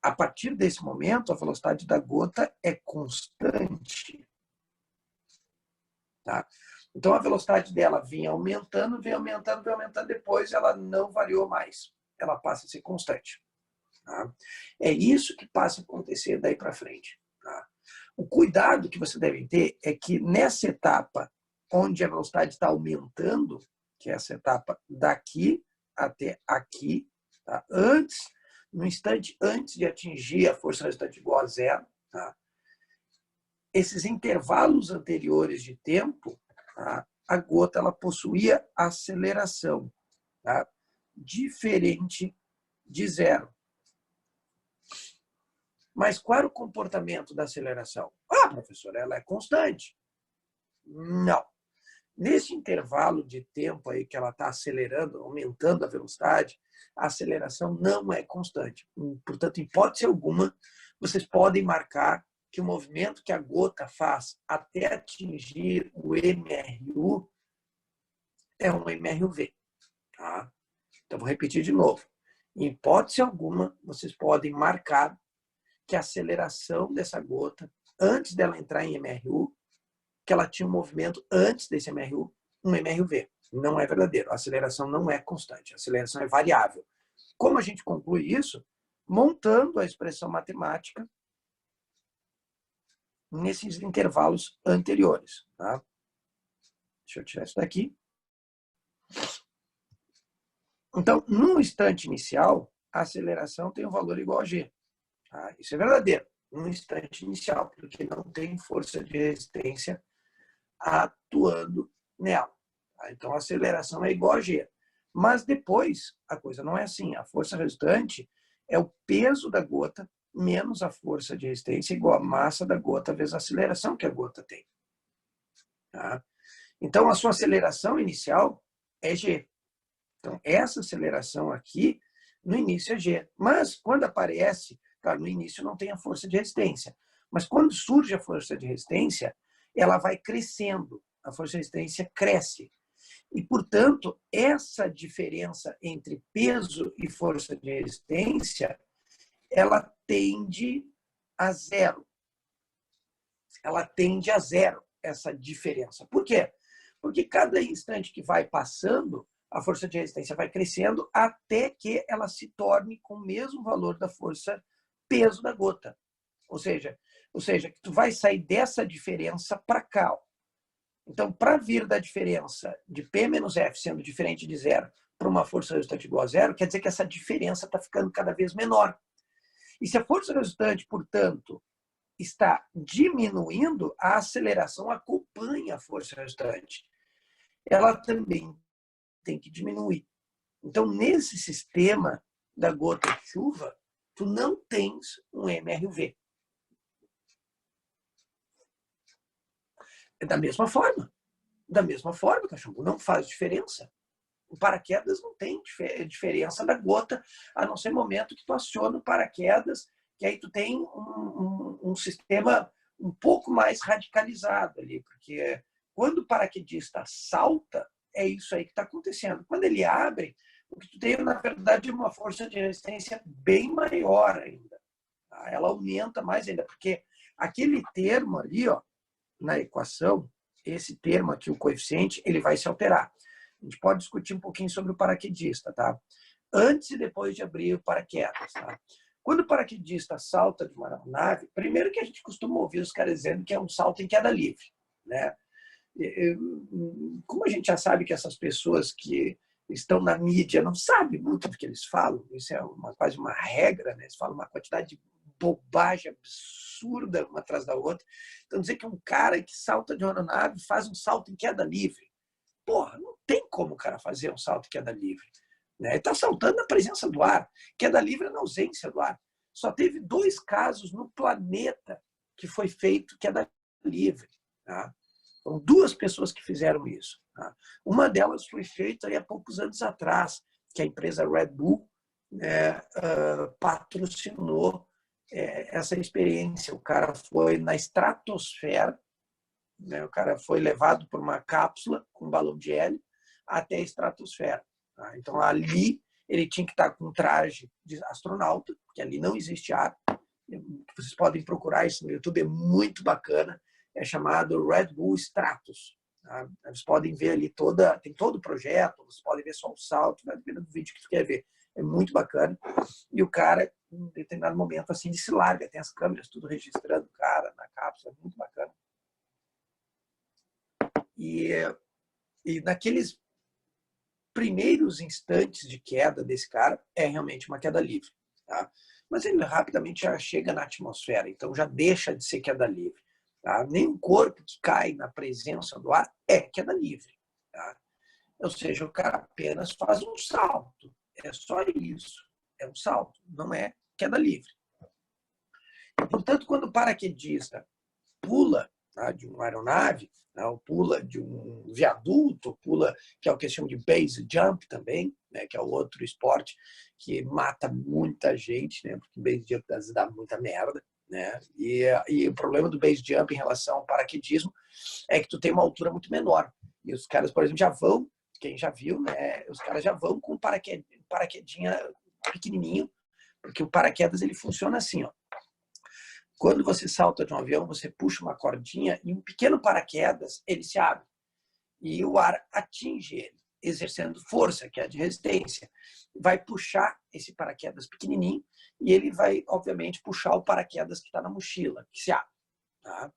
A partir desse momento, a velocidade da gota é constante. Tá? Então, a velocidade dela vinha aumentando, depois ela não variou mais. Ela passa a ser constante. Tá? É isso que passa a acontecer daí para frente. Tá? O cuidado que você deve ter é que nessa etapa onde a velocidade está aumentando, que é essa etapa daqui até aqui, tá? No instante antes de atingir a força resultante igual a zero, tá? Esses intervalos anteriores de tempo, tá? A gota ela possuía aceleração, tá? Diferente de zero. Mas qual era o comportamento da aceleração? Ah, professor, ela é constante. Não. Nesse intervalo de tempo aí que ela está acelerando, aumentando a velocidade, a aceleração não é constante. Portanto, em hipótese alguma, vocês podem marcar que o movimento que a gota faz até atingir o MRU é um MRUV. Tá? Então, vou repetir de novo. Em hipótese alguma, vocês podem marcar que a aceleração dessa gota, antes dela entrar em MRU, que ela tinha um movimento antes desse MRU, um MRUV. Não é verdadeiro. A aceleração não é constante. A aceleração é variável. Como a gente conclui isso? Montando a expressão matemática nesses intervalos anteriores. Tá? Deixa eu tirar isso daqui. Então, no instante inicial, a aceleração tem um valor igual a G. Tá? Isso é verdadeiro. No instante inicial, porque não tem força de resistência atuando nela. Tá? Então, a aceleração é igual a G. Mas depois, a coisa não é assim. A força resultante é o peso da gota menos a força de resistência igual a massa da gota vezes a aceleração que a gota tem. Tá? Então, a sua aceleração inicial é G. Então, essa aceleração aqui, no início é G. Mas, quando aparece, claro, no início não tem a força de resistência. Mas, quando surge a força de resistência, ela vai crescendo. A força de resistência cresce. E, portanto, essa diferença entre peso e força de resistência, ela tende a zero. Ela tende a zero, essa diferença. Por quê? Porque cada instante que vai passando, a força de resistência vai crescendo até que ela se torne com o mesmo valor da força peso da gota. Ou seja, que tu vai sair dessa diferença para cá. Ó. Então, para vir da diferença de P menos F sendo diferente de zero para uma força resultante igual a zero, quer dizer que essa diferença está ficando cada vez menor. E se a força resultante, portanto, está diminuindo, a aceleração acompanha a força resultante. Ela também tem que diminuir. Então, nesse sistema da gota de chuva, tu não tens um MRV. É da mesma forma. Da mesma forma, cachorro, não faz diferença. O paraquedas não tem diferença da gota, a não ser momento que tu aciona o paraquedas, que aí tu tem um sistema um pouco mais radicalizado ali, porque quando o paraquedista salta, é isso aí que está acontecendo. Quando ele abre, o que tu tem, na verdade, é uma força de resistência bem maior ainda. Tá? Ela aumenta mais ainda, porque aquele termo ali, ó, na equação, esse termo aqui, o coeficiente, ele vai se alterar. A gente pode discutir um pouquinho sobre o paraquedista, tá? Antes e depois de abrir o paraquedas, tá? Quando o paraquedista salta de uma aeronave, primeiro que a gente costuma ouvir os caras dizendo que é um salto em queda livre, né? Como a gente já sabe que essas pessoas que estão na mídia não sabem muito do que eles falam, isso é quase uma regra, né? Eles falam uma quantidade de bobagem absurda uma atrás da outra. Então, dizer que um cara que salta de uma aeronave faz um salto em queda livre. Porra, não tem como o cara fazer um salto em queda livre. Né? Ele está saltando na presença do ar. Queda livre é na ausência do ar. Só teve 2 casos no planeta que foi feito queda livre. Tá? Foram 2 pessoas que fizeram isso. Tá? Uma delas foi feita há poucos anos atrás, que a empresa Red Bull patrocinou essa experiência. O cara foi na estratosfera, né? O cara foi levado por uma cápsula com balão de hélio até a estratosfera. Tá? Então, ali, ele tinha que estar com traje de astronauta, porque ali não existe ar. Vocês podem procurar isso no YouTube, é muito bacana. É chamado Red Bull Stratos. Tá? Vocês podem ver ali tem todo o projeto, vocês podem ver só o salto, vai ver no vídeo que tu quer ver. É muito bacana. E o cara em determinado momento assim ele se larga, tem as câmeras tudo registrando o cara na cápsula, muito bacana. E naqueles primeiros instantes de queda desse cara, é realmente uma queda livre. Tá? Mas ele rapidamente já chega na atmosfera, então já deixa de ser queda livre. Tá? Nenhum corpo que cai na presença do ar é queda livre. Tá? Ou seja, o cara apenas faz um salto. É só isso. É um salto, não é queda livre. Portanto, quando o paraquedista pula, tá, de uma aeronave, né, ou pula de um viaduto, pula, que é o que eles chamam de base jump também, né, que é o outro esporte que mata muita gente, né, porque base jump dá muita merda. Né? E o problema do base jump em relação ao paraquedismo é que tu tem uma altura muito menor. E os caras, por exemplo, já vão, quem já viu, né, os caras já vão com paraquedinha pequenininho, porque o paraquedas ele funciona assim, ó. Quando você salta de um avião, você puxa uma cordinha e um pequeno paraquedas, ele se abre. E o ar atinge ele, exercendo força, que é a de resistência. Vai puxar esse paraquedas pequenininho e ele vai, obviamente, puxar o paraquedas que está na mochila, que se abre. Tá?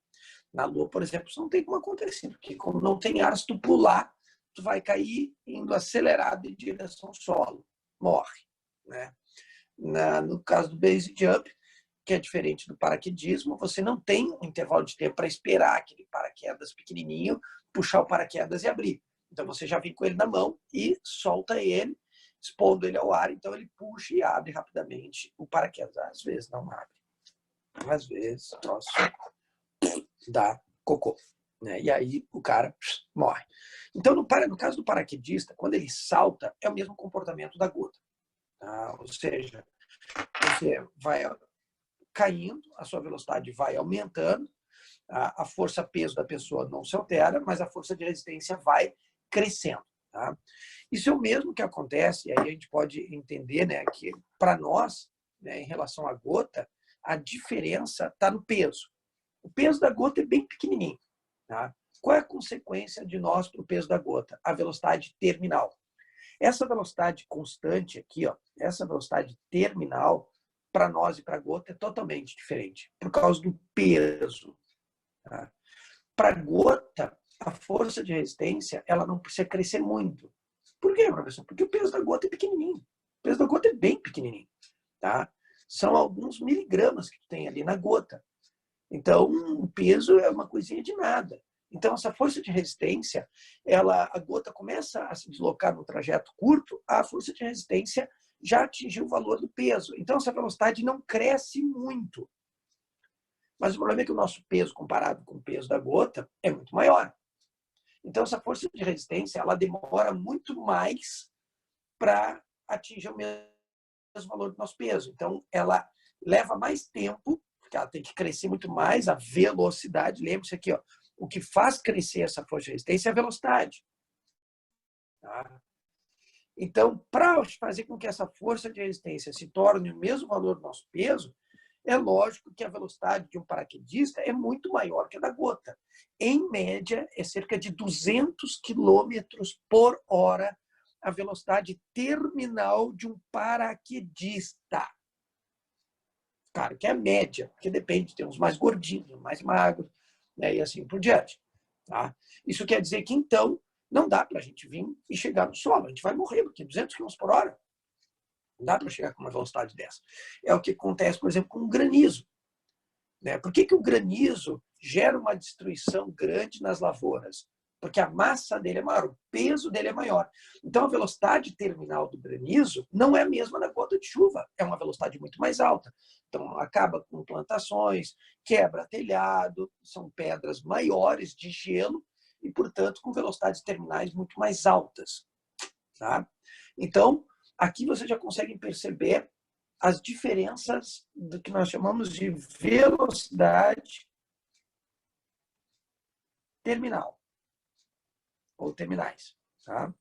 Na Lua, por exemplo, isso não tem como acontecer, porque como não tem ar, se tu pular, tu vai cair indo acelerado em direção ao solo. Morre. Né? No caso do base jump, que é diferente do paraquedismo, você não tem um intervalo de tempo para esperar aquele paraquedas pequenininho, puxar o paraquedas e abrir. Então você já vem com ele na mão e solta ele, expondo ele ao ar, então ele puxa e abre rapidamente o paraquedas. Às vezes não abre. Às vezes o troço dá cocô. Né? E aí o cara morre. Então, no caso do paraquedista, quando ele salta, é o mesmo comportamento da gota. Tá? Ou seja, você vai caindo, a sua velocidade vai aumentando, a força-peso da pessoa não se altera, mas a força de resistência vai crescendo. Tá? Isso é o mesmo que acontece, e aí a gente pode entender, né, que para nós, né, em relação à gota, a diferença está no peso. O peso da gota é bem pequenininho. Tá? Qual é a consequência de nós para o peso da gota? A velocidade terminal. Essa velocidade constante aqui, ó, essa velocidade terminal, para nós e para a gota é totalmente diferente, por causa do peso. Tá? Para a gota, a força de resistência ela não precisa crescer muito. Por quê, professor? Porque o peso da gota é pequenininho. O peso da gota é bem pequenininho. Tá? São alguns miligramas que tu tem ali na gota. Então, o peso é uma coisinha de nada. Então, essa força de resistência, a gota começa a se deslocar no trajeto curto, a força de resistência já atingiu o valor do peso. Então, essa velocidade não cresce muito. Mas o problema é que o nosso peso, comparado com o peso da gota, é muito maior. Então, essa força de resistência, ela demora muito mais para atingir o mesmo valor do nosso peso. Então, ela leva mais tempo, porque ela tem que crescer muito mais, a velocidade. Lembre-se aqui, ó, o que faz crescer essa força de resistência é a velocidade. Tá? Então, para fazer com que essa força de resistência se torne o mesmo valor do nosso peso, é lógico que a velocidade de um paraquedista é muito maior que a da gota. Em média, é cerca de 200 quilômetros por hora a velocidade terminal de um paraquedista. Claro que é a média, porque depende, tem uns mais gordinhos, mais magros, né, e assim por diante. Tá? Isso quer dizer que, então, não dá para a gente vir e chegar no solo. A gente vai morrer, porque 200 km por hora. Não dá para chegar com uma velocidade dessa. É o que acontece, por exemplo, com o granizo. Né? Por que o granizo gera uma destruição grande nas lavouras? Porque a massa dele é maior, o peso dele é maior. Então, a velocidade terminal do granizo não é a mesma da gota de chuva, é uma velocidade muito mais alta. Então, acaba com plantações, quebra telhado, são pedras maiores de gelo e, portanto, com velocidades terminais muito mais altas. Tá? Então, aqui vocês já conseguem perceber as diferenças do que nós chamamos de velocidade terminal ou terminais. Tá?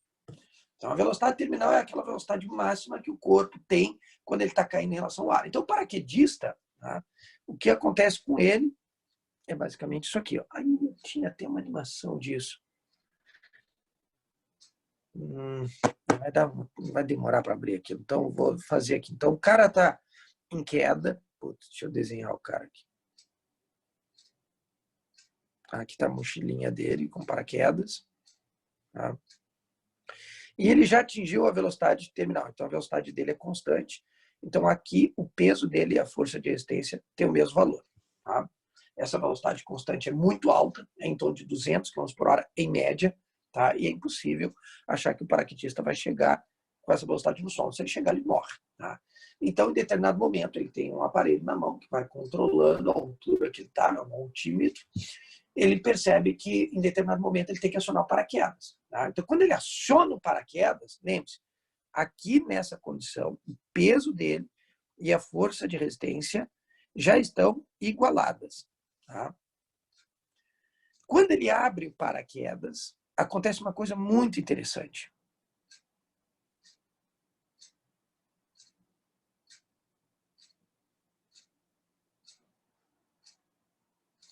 Então, a velocidade terminal é aquela velocidade máxima que o corpo tem quando ele está caindo em relação ao ar. Então, o paraquedista, tá? O que acontece com ele é basicamente isso aqui. Ó. Aí tinha até uma animação disso. Vai demorar para abrir aquilo. Então, vou fazer aqui. Então, o cara está em queda. Putz, deixa eu desenhar o cara aqui. Aqui está a mochilinha dele com paraquedas. Tá? E ele já atingiu a velocidade terminal. Então, a velocidade dele é constante. Então, aqui, o peso dele e a força de resistência têm o mesmo valor. Tá? Essa velocidade constante é muito alta, é em torno de 200 km por hora, em média. Tá? E é impossível achar que o paraquedista vai chegar com essa velocidade no solo. Se ele chegar, ele morre. Tá? Então, em determinado momento, ele tem um aparelho na mão que vai controlando a altura que ele está, um altímetro. Ele percebe que, em determinado momento, ele tem que acionar o paraquedas. Tá? Então, quando ele aciona o paraquedas, lembre-se, aqui nessa condição, o peso dele e a força de resistência já estão igualadas. Tá? Quando ele abre o paraquedas, acontece uma coisa muito interessante.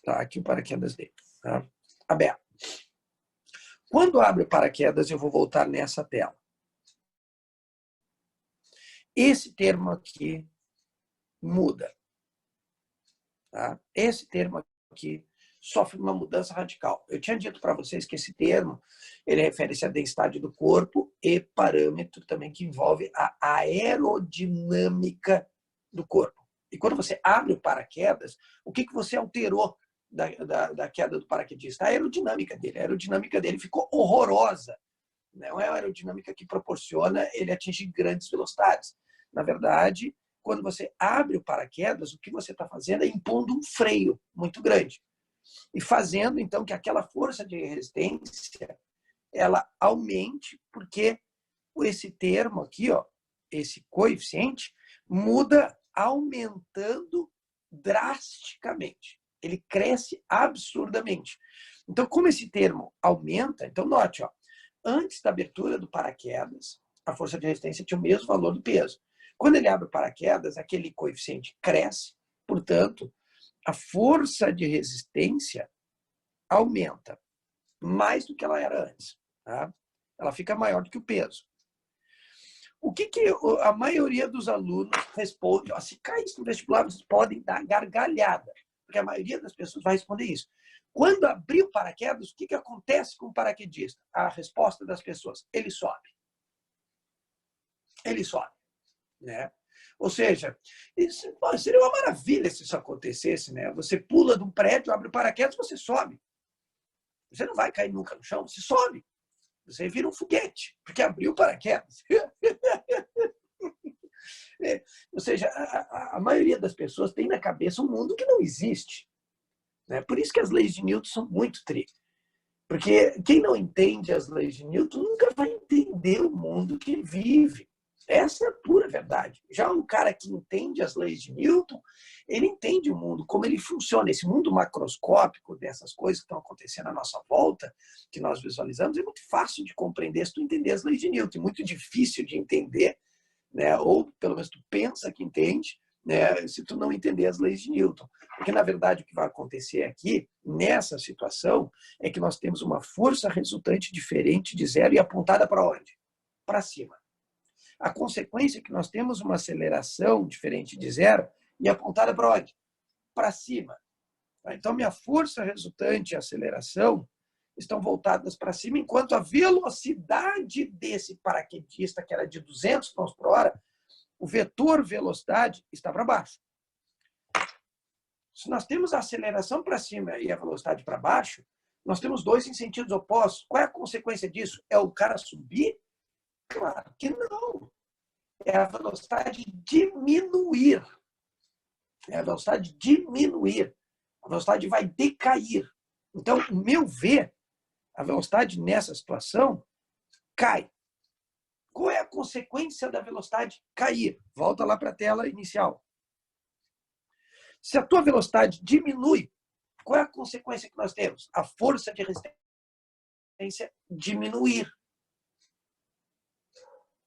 Tá, aqui o paraquedas dele. Tá? Aberto. Quando abre o paraquedas, eu vou voltar nessa tela. Esse termo aqui muda. Tá? Esse termo aqui sofre uma mudança radical. Eu tinha dito para vocês que esse termo ele refere-se à densidade do corpo e parâmetro também que envolve a aerodinâmica do corpo. E quando você abre o paraquedas, o que você alterou da queda do paraquedista? A aerodinâmica dele. A aerodinâmica dele ficou horrorosa. Não é a aerodinâmica que proporciona ele atingir grandes velocidades. Na verdade, quando você abre o paraquedas, o que você está fazendo é impondo um freio muito grande. E fazendo, então, que aquela força de resistência ela aumente, porque esse termo aqui, ó, esse coeficiente, muda aumentando drasticamente. Ele cresce absurdamente. Então, como esse termo aumenta, então note, ó, antes da abertura do paraquedas, a força de resistência tinha o mesmo valor do peso. Quando ele abre o paraquedas, aquele coeficiente cresce, portanto, a força de resistência aumenta mais do que ela era antes. Tá? Ela fica maior do que o peso. O que a maioria dos alunos responde? Ó, se cair isso no vestibular, vocês podem dar gargalhada, porque a maioria das pessoas vai responder isso. Quando abrir o paraquedas, o que acontece com o paraquedista? A resposta das pessoas, ele sobe. Ele sobe. Né? Ou seja, isso, seria uma maravilha se isso acontecesse. Né? Você pula de um prédio, abre o paraquedas, você sobe. Você não vai cair nunca no chão, você sobe. Você vira um foguete, porque abriu o paraquedas. Ou seja, a maioria das pessoas tem na cabeça um mundo que não existe. Né? Por isso que as leis de Newton são muito tristes. Porque quem não entende as leis de Newton nunca vai entender o mundo que vive. Essa é a pura verdade. Já um cara que entende as leis de Newton, ele entende o mundo, como ele funciona. Esse mundo macroscópico dessas coisas que estão acontecendo à nossa volta, que nós visualizamos, é muito fácil de compreender se tu entender as leis de Newton. É muito difícil de entender, né? Ou pelo menos tu pensa que entende, né? Se tu não entender as leis de Newton. Porque, na verdade, o que vai acontecer aqui, nessa situação, é que nós temos uma força resultante diferente de zero e apontada para onde? Para cima. A consequência é que nós temos uma aceleração diferente de zero e apontada para onde? Para cima. Então, minha força resultante e aceleração estão voltadas para cima, enquanto a velocidade desse paraquedista, que era de 200 km por hora, o vetor velocidade está para baixo. Se nós temos a aceleração para cima e a velocidade para baixo, nós temos dois em sentidos opostos. Qual é a consequência disso? É o cara subir? Claro que não. É a velocidade diminuir. É a velocidade diminuir. A velocidade vai decair. Então, o meu V, a velocidade nessa situação, cai. Qual é a consequência da velocidade cair? Volta lá para a tela inicial. Se a tua velocidade diminui, qual é a consequência que nós temos? A força de resistência diminuir.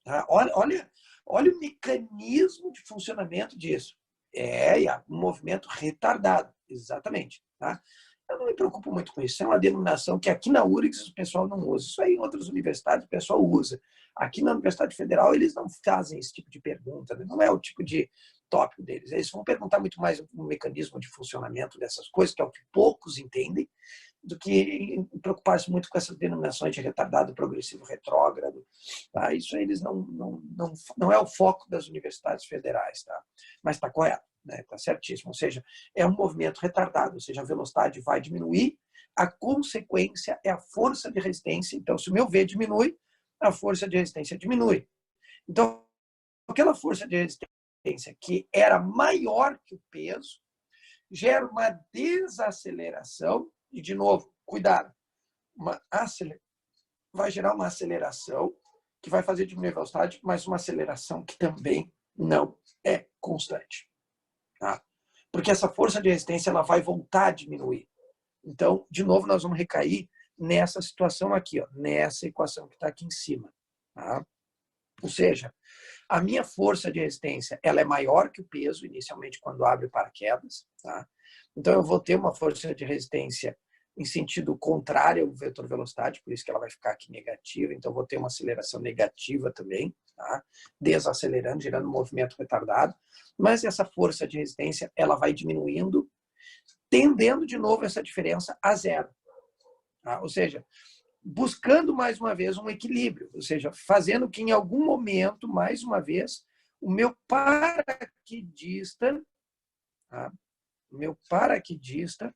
Tá? Olha o mecanismo de funcionamento disso. É um movimento retardado, exatamente. Tá? Eu não me preocupo muito com isso. Isso é uma denominação que aqui na URGS o pessoal não usa. Isso aí em outras universidades o pessoal usa. Aqui na Universidade Federal eles não fazem esse tipo de pergunta, né? Não é o tipo de tópico deles. Eles vão perguntar muito mais o mecanismo de funcionamento dessas coisas, que é o que poucos entendem, do que preocupar-se muito com essas denominações de retardado, progressivo, retrógrado. Tá? Isso eles não é o foco das universidades federais, tá? Mas está correto, né? Está certíssimo. Ou seja, é um movimento retardado, ou seja, a velocidade vai diminuir, a consequência é a força de resistência. Então, se o meu V diminui, a força de resistência diminui. Então, aquela força de resistência que era maior que o peso gera uma desaceleração. E, de novo, cuidado, vai gerar uma aceleração que vai fazer diminuir a velocidade, mas uma aceleração que também não é constante. Tá? Porque essa força de resistência ela vai voltar a diminuir. Então, de novo, nós vamos recair nessa situação aqui, ó, nessa equação que está aqui em cima. Tá? Ou seja, a minha força de resistência ela é maior que o peso, inicialmente, quando abre o paraquedas. Tá? Então, eu vou ter uma força de resistência em sentido contrário ao vetor velocidade, por isso que ela vai ficar aqui negativa. Então, eu vou ter uma aceleração negativa também, tá? Desacelerando, gerando um movimento retardado. Mas essa força de resistência ela vai diminuindo, tendendo de novo essa diferença a zero. Tá? Ou seja, buscando mais uma vez um equilíbrio, ou seja, fazendo que em algum momento, mais uma vez, o meu paraquedista, tá? O meu paraquedista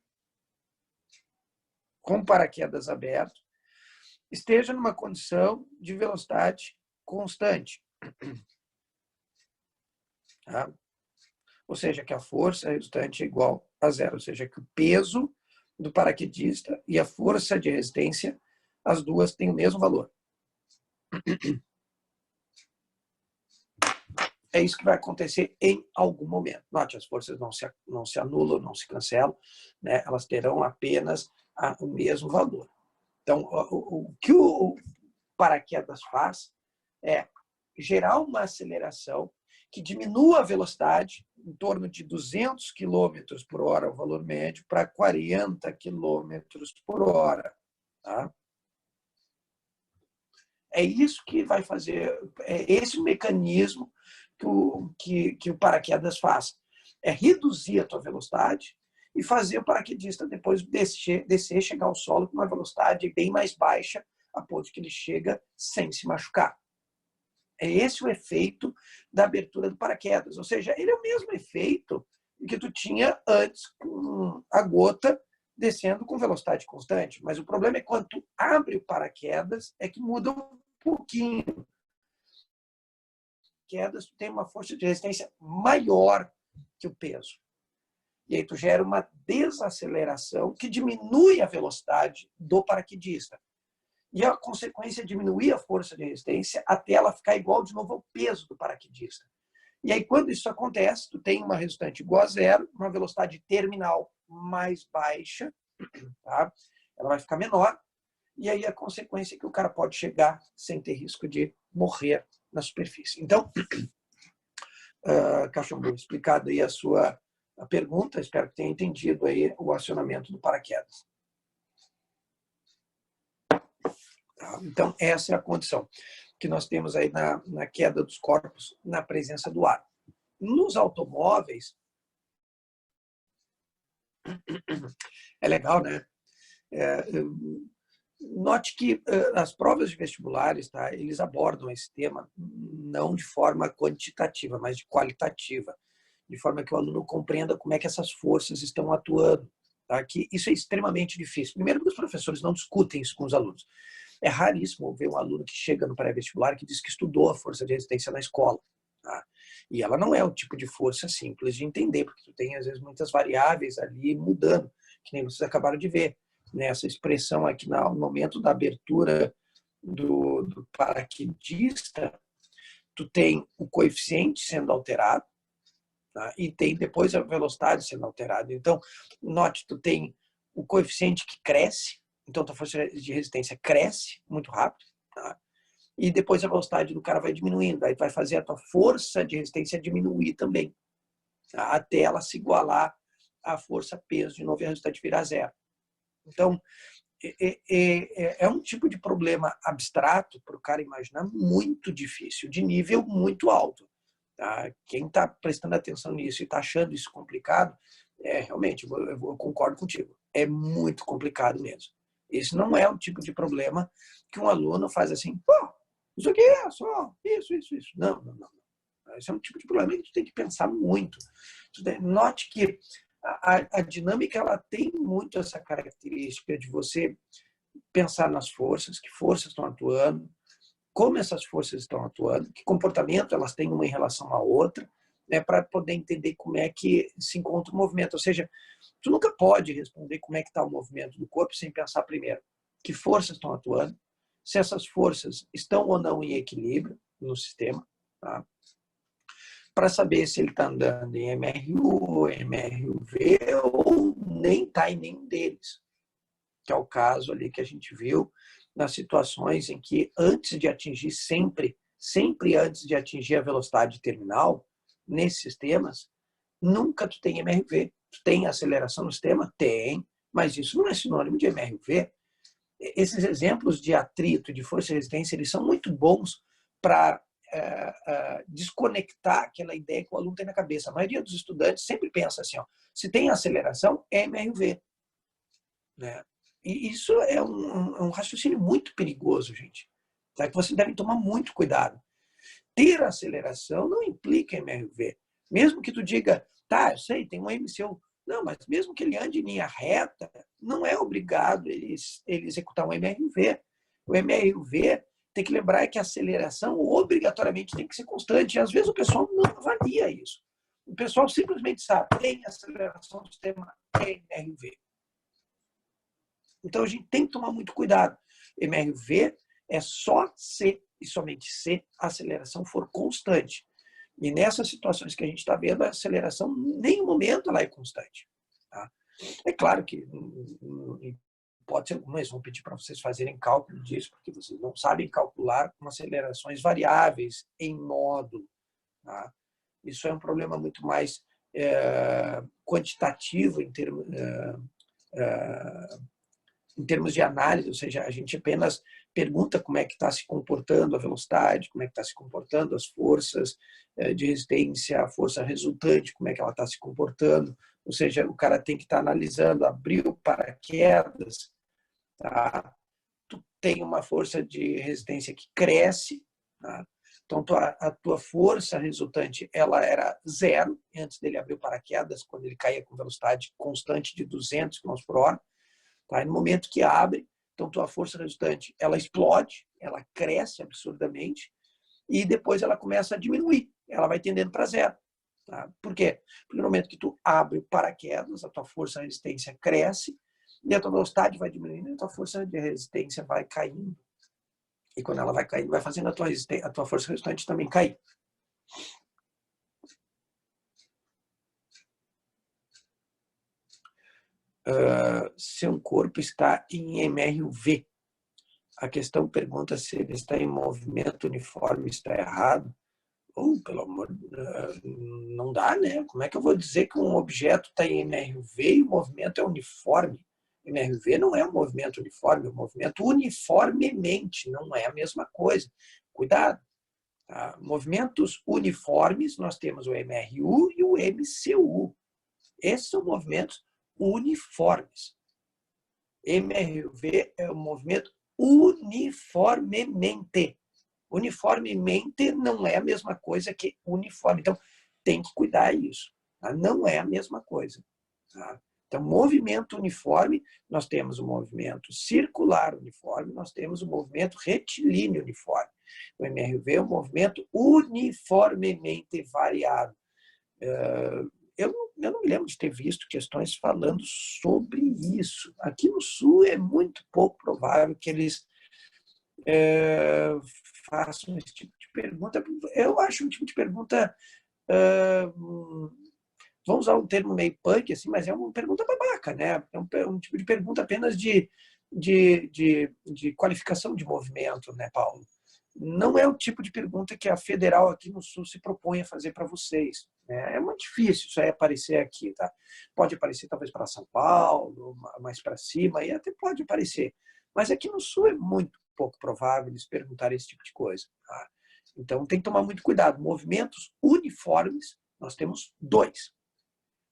com paraquedas aberto esteja numa condição de velocidade constante. Tá? Ou seja, que a força resultante é igual a zero, ou seja, que o peso do paraquedista e a força de resistência, as duas têm o mesmo valor. É isso que vai acontecer em algum momento. Note, as forças não se anulam, não se cancelam, né? Elas terão apenas o mesmo valor. Então, o que o paraquedas faz é gerar uma aceleração que diminua a velocidade em torno de 200 km por hora, o valor médio, para 40 km por hora. Tá? É isso que vai fazer, é esse o mecanismo que o paraquedas faz. É reduzir a tua velocidade e fazer o paraquedista depois descer, chegar ao solo com uma velocidade bem mais baixa, a ponto que ele chega sem se machucar. É esse o efeito da abertura do paraquedas. Ou seja, ele é o mesmo efeito que tu tinha antes com a gota descendo com velocidade constante. Mas o problema é quando tu abre o paraquedas, é que muda um pouquinho. Quedas, tu tem uma força de resistência maior que o peso. E aí tu gera uma desaceleração que diminui a velocidade do paraquedista. E a consequência é diminuir a força de resistência até ela ficar igual de novo ao peso do paraquedista. E aí, quando isso acontece, tu tem uma resultante igual a zero, uma velocidade terminal mais baixa, tá? Ela vai ficar menor, e aí a consequência é que o cara pode chegar sem ter risco de morrer na superfície. Então, Cachorro, explicado aí a pergunta, espero que tenha entendido aí o acionamento do paraquedas. Tá? Então, essa é a condição que nós temos aí na queda dos corpos, na presença do ar. Nos automóveis, é legal, né? Note que as provas de vestibulares, tá, eles abordam esse tema não de forma quantitativa, mas de qualitativa, de forma que o aluno compreenda como é que essas forças estão atuando. Tá? Que isso é extremamente difícil. Primeiro, porque os professores não discutem isso com os alunos. É raríssimo ver um aluno que chega no pré-vestibular que diz que estudou a força de resistência na escola. Tá? E ela não é o tipo de força simples de entender, porque tu tem, às vezes, muitas variáveis ali mudando, que nem vocês acabaram de ver. Nessa expressão aqui, no momento da abertura do paraquedista, tu tem o coeficiente sendo alterado, tá? E tem depois a velocidade sendo alterada. Então, note, tu tem o coeficiente que cresce, então a força de resistência cresce muito rápido, tá? E depois a velocidade do cara vai diminuindo, aí vai fazer a tua força de resistência diminuir também, tá? Até ela se igualar à força peso, de novo, e a resultado virar zero. Então, é um tipo de problema abstrato para o cara imaginar muito difícil, de nível muito alto. Tá? Quem está prestando atenção nisso e está achando isso complicado, realmente, eu concordo contigo, é muito complicado mesmo. Esse não é o tipo de problema que um aluno faz assim, pô, isso aqui é só isso. Não. Esse é um tipo de problema que tu tem que pensar muito. Note que a dinâmica ela tem muito essa característica de você pensar nas forças, que forças estão atuando, como essas forças estão atuando, que comportamento elas têm uma em relação à outra, né, para poder entender como é que se encontra o movimento. Ou seja, tu nunca pode responder como é que está o movimento do corpo sem pensar primeiro que forças estão atuando, se essas forças estão ou não em equilíbrio no sistema, tá? Para saber se ele está andando em MRU, MRUV ou nem está em nenhum deles, que é o caso ali que a gente viu nas situações em que antes de atingir sempre antes de atingir a velocidade terminal, nesses sistemas, nunca tu tem MRV. Tu tem aceleração no sistema? Tem, mas isso não é sinônimo de MRV. Esses exemplos de atrito, de força e resistência, eles são muito bons para desconectar aquela ideia que o aluno tem na cabeça. A maioria dos estudantes sempre pensa assim, ó, se tem aceleração, é MRV. Né? E isso é um raciocínio muito perigoso, gente. Tá? Que vocês devem tomar muito cuidado. Ter aceleração não implica MRV. Mesmo que tu diga, tá, eu sei, tem um MCU. Não, mas mesmo que ele ande em linha reta, não é obrigado ele executar um MRV. O MRV tem que lembrar que a aceleração obrigatoriamente tem que ser constante. E às vezes o pessoal não avalia isso. O pessoal simplesmente sabe, tem aceleração do sistema, tem MRV. Então a gente tem que tomar muito cuidado. MRV é só se e somente se a aceleração for constante. E nessas situações que a gente está vendo, a aceleração, em nenhum momento ela é constante. Tá? É claro que, pode ser algumas, vão pedir para vocês fazerem cálculo disso, porque vocês não sabem calcular com acelerações variáveis em módulo. Tá? Isso é um problema muito mais quantitativo em termos de análise, ou seja, a gente apenas pergunta como é que está se comportando a velocidade, como é que está se comportando as forças de resistência, a força resultante, como é que ela está se comportando, ou seja, o cara tem que estar analisando, abriu paraquedas, tá? Tu tem uma força de resistência que cresce, tá? Então a tua força resultante ela era zero antes dele abrir o paraquedas, quando ele caía com velocidade constante de 200 km/h. Tá? E no momento que abre, então tua força resultante ela explode, ela cresce absurdamente e depois ela começa a diminuir, ela vai tendendo para zero. Tá? Por quê? Porque no momento que tu abre o paraquedas, a tua força de resistência cresce e a tua velocidade vai diminuindo e a tua força de resistência vai caindo. E quando ela vai caindo, vai fazendo a tua força resultante também cair. Se um corpo está em MRUV, a questão pergunta se ele está em movimento uniforme, está errado. Pelo amor, não dá, né? Como é que eu vou dizer que um objeto está em MRV e o movimento é uniforme? MRV não é um movimento uniforme, é um movimento uniformemente, não é a mesma coisa. Cuidado. Tá? Movimentos uniformes, nós temos o MRU e o MCU. Esses são movimentos uniformes. MRV é um movimento uniformemente. Uniformemente não é a mesma coisa que uniforme. Então, tem que cuidar disso. Tá? Não é a mesma coisa. Tá? Então, movimento uniforme, nós temos o movimento circular uniforme, nós temos o movimento retilíneo uniforme. O MRV é um movimento uniformemente variado. Eu não me lembro de ter visto questões falando sobre isso. Aqui no Sul é muito pouco provável que eles façam esse tipo de pergunta. Eu acho um tipo de pergunta, vamos usar um termo meio punk, assim, mas é uma pergunta babaca, né? É um tipo de pergunta apenas de qualificação de movimento, né, Paulo? Não é o tipo de pergunta que a Federal aqui no Sul se propõe a fazer para vocês. né? É muito difícil isso aí aparecer aqui, tá? Pode aparecer talvez para São Paulo, mais para cima, e até pode aparecer. Mas aqui no Sul é muito pouco provável eles perguntarem esse tipo de coisa. Tá? Então tem que tomar muito cuidado. Movimentos uniformes, nós temos 2.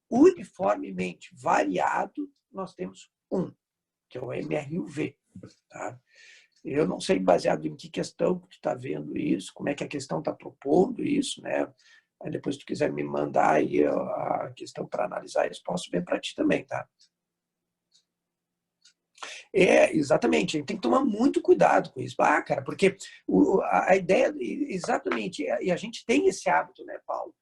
Uniformemente variado, nós temos 1, que é o MRUV. Tá? Eu não sei baseado em que questão que tu está vendo isso, como é que a questão está propondo isso, né? Aí depois, se tu quiser me mandar aí a questão para analisar isso, posso ver para ti também, tá? Exatamente. A gente tem que tomar muito cuidado com isso. Ah, cara, porque a ideia, exatamente, e a gente tem esse hábito, né, Paulo,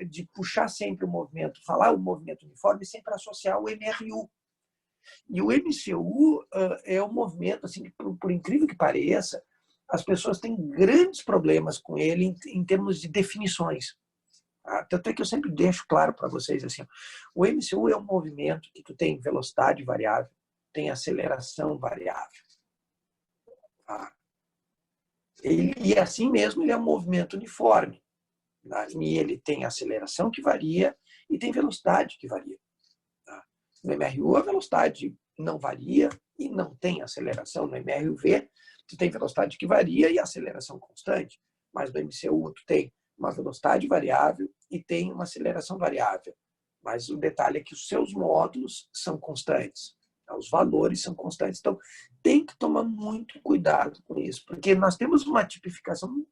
de puxar sempre o movimento, falar o movimento uniforme e sempre associar o MRU. E o MCU é um movimento, assim, que, por incrível que pareça, as pessoas têm grandes problemas com ele em termos de definições. Tanto é que eu sempre deixo claro para vocês assim, o MCU é um movimento que tu tem velocidade variável, tem aceleração variável. Tá? E assim mesmo ele é um movimento uniforme. Tá? E ele tem aceleração que varia e tem velocidade que varia. Tá? No MRU a velocidade não varia e não tem aceleração. No MRUV tu tem velocidade que varia e aceleração constante. Mas no MCU tu tem uma velocidade variável e tem uma aceleração variável. Mas o detalhe é que os seus módulos são constantes. Os valores são constantes. Então, tem que tomar muito cuidado com isso, porque nós temos uma tipificação.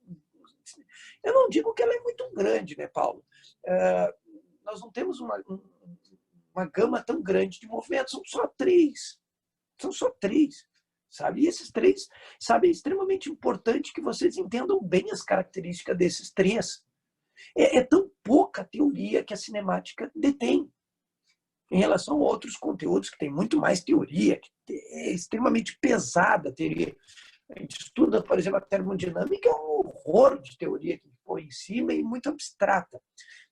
Eu não digo que ela é muito grande, né, Paulo? Nós não temos uma gama tão grande de movimentos, são só 3. São só 3. Sabe? E esses 3, sabe, é extremamente importante que vocês entendam bem as características desses 3. É tão pouca teoria que a cinemática detém em relação a outros conteúdos que tem muito mais teoria, que é extremamente pesada a teoria. A gente estuda, por exemplo, a termodinâmica, é um horror de teoria que põe em cima e muito abstrata.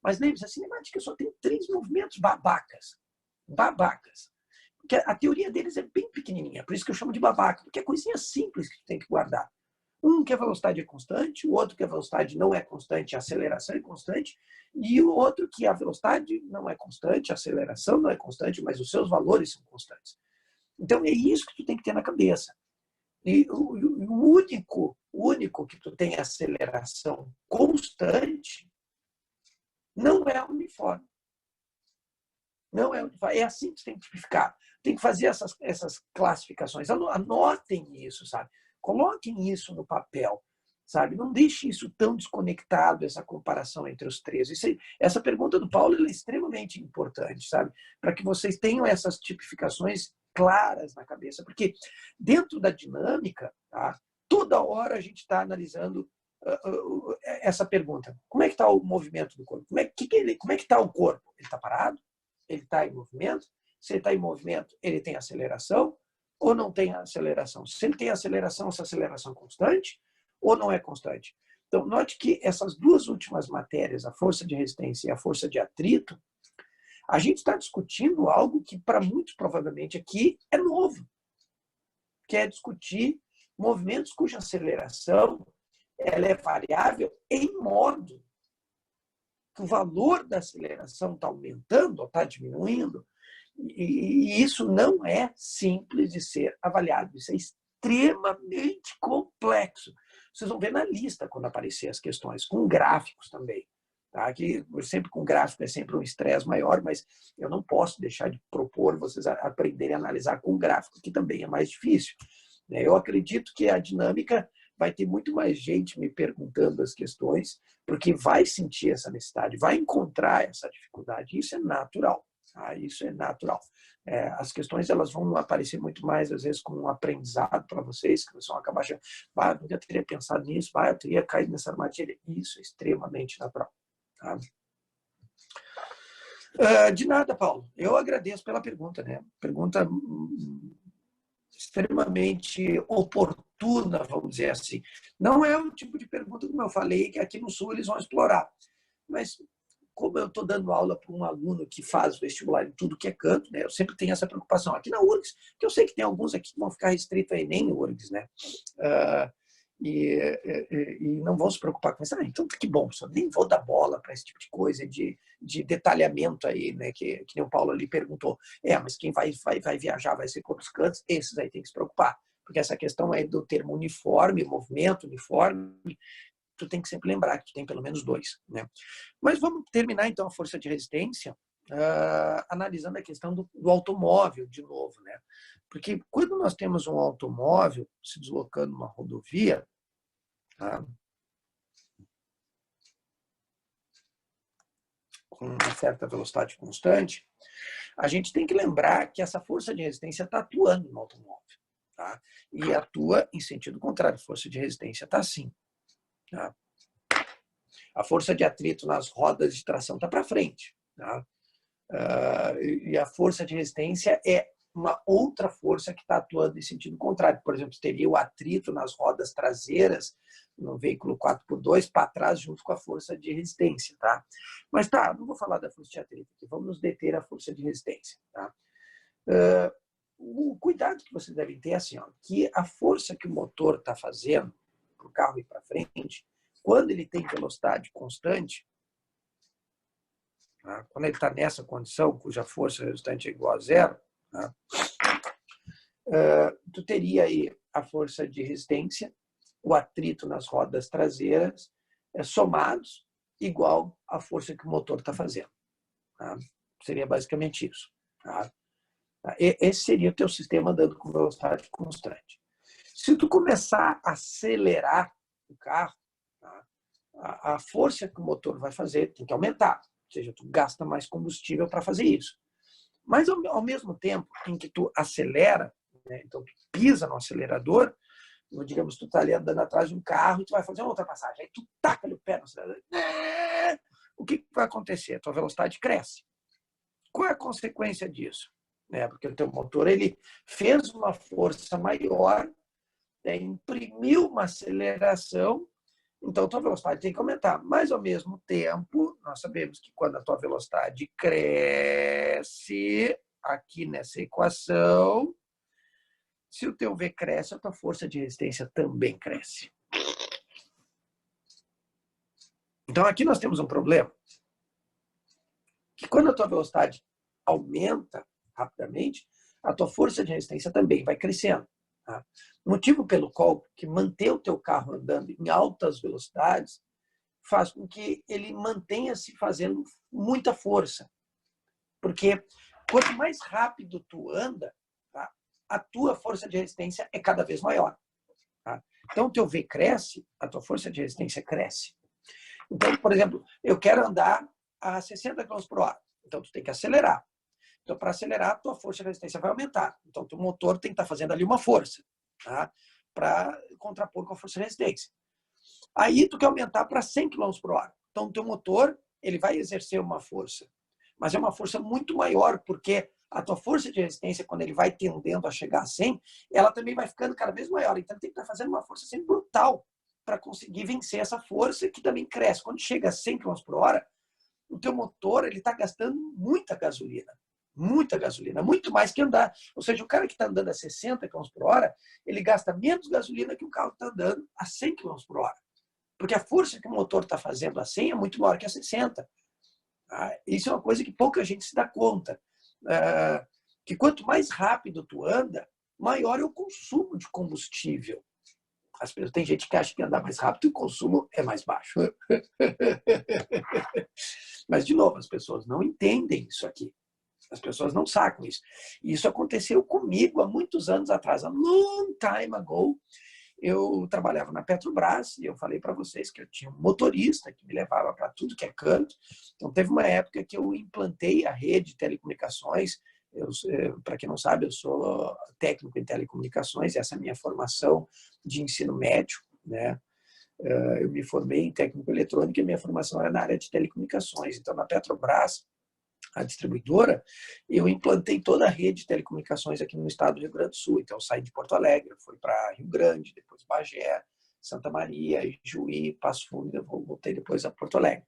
Mas lembre-se, a cinemática só tem 3 movimentos babacas. Babacas. Porque a teoria deles é bem pequenininha, por isso que eu chamo de babaca, porque é coisinha simples que tem que guardar. Um que a velocidade é constante, o outro que a velocidade não é constante, a aceleração é constante, e o outro que a velocidade não é constante, a aceleração não é constante, mas os seus valores são constantes. Então é isso que tu tem que ter na cabeça. E o único que tu tem aceleração constante não é uniforme. Não é uniforme. É assim que tu tem que tipificar. Tem que fazer essas classificações. Anotem isso, sabe? Coloquem isso no papel, sabe? Não deixe isso tão desconectado, essa comparação entre os 3. Essa pergunta do Paulo é extremamente importante, sabe? Para que vocês tenham essas tipificações claras na cabeça, porque dentro da dinâmica, tá? Toda hora a gente está analisando essa pergunta. Como é que está o movimento do corpo? Como é que está o corpo? Ele está parado? Ele está em movimento? Se ele está em movimento, ele tem aceleração ou não tem aceleração? Se ele tem aceleração, essa aceleração é constante ou não é constante? Então, note que essas 2 últimas matérias, a força de resistência e a força de atrito, a gente está discutindo algo que, para muitos, provavelmente, aqui é novo, que é discutir movimentos cuja aceleração ela é variável em modo que o valor da aceleração está aumentando ou está diminuindo, e isso não é simples de ser avaliado, isso é extremamente complexo. Vocês vão ver na lista quando aparecer as questões, com gráficos também. Tá? Que sempre com gráfico é sempre um estresse maior, mas eu não posso deixar de propor vocês aprenderem a analisar com gráfico, que também é mais difícil. Eu acredito que a dinâmica vai ter muito mais gente me perguntando as questões, porque vai sentir essa necessidade, vai encontrar essa dificuldade. Isso é natural. Tá? Isso é natural. As questões elas vão aparecer muito mais, às vezes, como um aprendizado para vocês, que vocês vão acabar achando, nunca teria pensado nisso, eu teria caído nessa armadilha. Isso é extremamente natural. Tá? De nada, Paulo. Eu agradeço pela pergunta. Né? Pergunta extremamente oportuna, vamos dizer assim. Não é o tipo de pergunta, como eu falei, que aqui no Sul eles vão explorar. Mas, como eu estou dando aula para um aluno que faz vestibular em tudo que é canto, né, eu sempre tenho essa preocupação. Aqui na URGS, que eu sei que tem alguns aqui que vão ficar restritos a Enem e URGS, né? e não vão se preocupar com isso. Então, que bom, professor, nem vou dar bola para esse tipo de coisa, de detalhamento aí, né, que nem o Paulo ali perguntou. Mas quem vai viajar vai ser quantos cantos? Esses aí tem que se preocupar, porque essa questão aí do termo uniforme, movimento uniforme, tu tem que sempre lembrar que tu tem pelo menos dois, né? Mas vamos terminar, então, a força de resistência analisando a questão do automóvel de novo, né? Porque quando nós temos um automóvel se deslocando numa rodovia, tá? Com uma certa velocidade constante, a gente tem que lembrar que essa força de resistência está atuando no automóvel, tá? E atua em sentido contrário. A força de resistência está assim, tá? A força de atrito nas rodas de tração está para frente, tá? E a força de resistência é uma outra força que está atuando em sentido contrário. Por exemplo, teria o atrito nas rodas traseiras no veículo 4x2 para trás junto com a força de resistência, tá? Mas tá, não vou falar da força de atrito aqui, vamos nos deter à força de resistência, tá? O cuidado que vocês devem ter é assim, ó, que a força que o motor está fazendo para o carro ir para frente, quando ele tem velocidade constante, tá? Quando ele está nessa condição, cuja força resultante é igual a zero, tá? Tu teria aí a força de resistência, o atrito nas rodas traseiras, somados, igual à força que o motor está fazendo. Tá? Seria basicamente isso. Tá? Esse seria o teu sistema andando com velocidade constante. Se tu começar a acelerar o carro, tá? A força que o motor vai fazer tem que aumentar. Ou seja, tu gasta mais combustível para fazer isso. Mas, ao mesmo tempo em que tu acelera, né, então tu pisa no acelerador, digamos, tu está ali andando atrás de um carro e tu vai fazer uma ultrapassagem. Aí tu taca o pé no acelerador. O que vai acontecer? A tua velocidade cresce. Qual é a consequência disso? Porque o teu motor ele fez uma força maior, imprimiu uma aceleração, então a tua velocidade tem que aumentar. Mas, ao mesmo tempo, nós sabemos que quando a tua velocidade cresce, aqui nessa equação, se o teu V cresce, a tua força de resistência também cresce. Então, aqui nós temos um problema, que quando a tua velocidade aumenta rapidamente, a tua força de resistência também vai crescendo. Tá? Motivo pelo qual que manter o teu carro andando em altas velocidades faz com que ele mantenha se fazendo muita força. Porque quanto mais rápido tu anda, tá, a tua força de resistência é cada vez maior. Tá? Então, o teu V cresce, a tua força de resistência cresce. Então, por exemplo, eu quero andar a 60 km por hora. Então, tu tem que acelerar. Então, para acelerar, a tua força de resistência vai aumentar. Então, o teu motor tem que estar fazendo ali uma força, tá? Para contrapor com a força de resistência. Aí, tu quer aumentar para 100 km por hora. Então, o teu motor ele vai exercer uma força. Mas é uma força muito maior, porque a tua força de resistência, quando ele vai tendendo a chegar a 100, ela também vai ficando cada vez maior. Então, ele tem que estar fazendo uma força assim, brutal para conseguir vencer essa força que também cresce. Quando chega a 100 km por hora, o teu motor ele está gastando muita gasolina, muito mais que andar. Ou seja, o cara que está andando a 60 km por hora, ele gasta menos gasolina que o carro que está andando a 100 km por hora. Porque a força que o motor está fazendo a 100 é muito maior que a 60. Isso é uma coisa que pouca gente se dá conta. Que quanto mais rápido tu anda, maior é o consumo de combustível. As pessoas, tem gente que acha que andar mais rápido e o consumo é mais baixo. Mas, de novo, as pessoas não entendem isso aqui. As pessoas não sacam isso. E isso aconteceu comigo há muitos anos atrás, a long time ago. Eu trabalhava na Petrobras e eu falei para vocês que eu tinha um motorista que me levava para tudo que é canto. Então, teve uma época que eu implantei a rede de telecomunicações. Para quem não sabe, eu sou técnico em telecomunicações, essa é a minha formação de ensino médio, né? Eu me formei em técnico eletrônico e minha formação era na área de telecomunicações. Então, na Petrobras, a distribuidora, eu implantei toda a rede de telecomunicações aqui no estado do Rio Grande do Sul. Então, eu saí de Porto Alegre, fui para Rio Grande, depois Bagé, Santa Maria, Juí, Passo Fundo, eu voltei depois a Porto Alegre.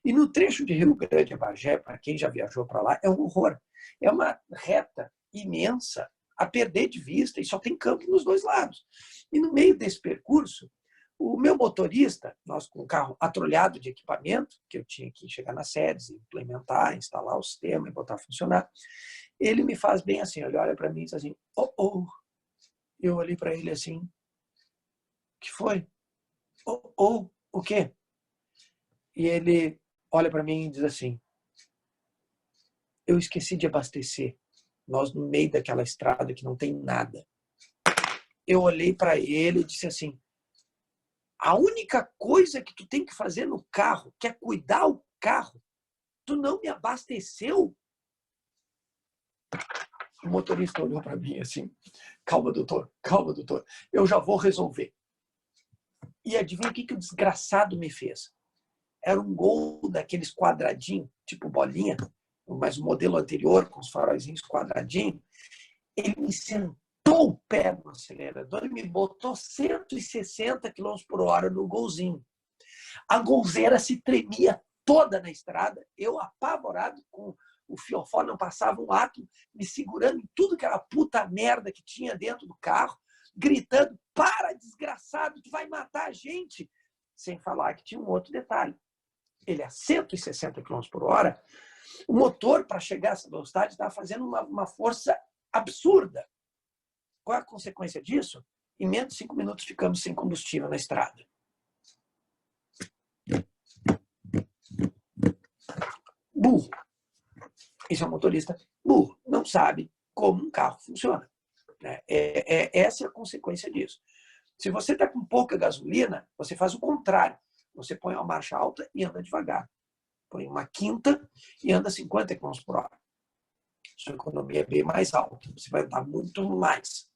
E no trecho de Rio Grande a Bagé, para quem já viajou para lá, é um horror. É uma reta imensa a perder de vista e só tem campo nos dois lados. E no meio desse percurso, O meu motorista, nós com um carro atrolhado de equipamento, que eu tinha que chegar nas sedes, implementar, instalar o sistema e botar a funcionar, ele me faz bem assim, ele olha para mim e diz assim, oh, oh. Eu olhei para ele assim, o que foi? Oh, oh, o quê? E ele olha para mim e diz assim, eu esqueci de abastecer. Nós no meio daquela estrada que não tem nada. Eu olhei para ele e disse assim, a única coisa que tu tem que fazer no carro, que é cuidar o carro, tu não me abasteceu? O motorista olhou para mim assim, calma, doutor, eu já vou resolver. E adivinha o que o desgraçado me fez? Era um Gol daqueles quadradinhos, tipo bolinha, mas o modelo anterior, com os faróizinhos quadradinhos. Ele me sentou o pé no acelerador e me botou 160 km/h no Golzinho. A golzeira se tremia toda na estrada, eu apavorado com o fiofó, não passava um átomo, me segurando em tudo que era puta merda que tinha dentro do carro, gritando, para, desgraçado, tu vai matar a gente. Sem falar que tinha um outro detalhe. Ele a 160 km/h, o motor, para chegar a essa velocidade, estava fazendo uma força absurda. Qual é a consequência disso? Em menos de 5 minutos ficamos sem combustível na estrada. Burro. Esse é um motorista burro. Não sabe como um carro funciona. Essa é a consequência disso. Se você está com pouca gasolina, você faz o contrário. Você põe uma marcha alta e anda devagar. Põe uma quinta e anda 50 km/h. Sua economia é bem mais alta. Você vai andar muito mais.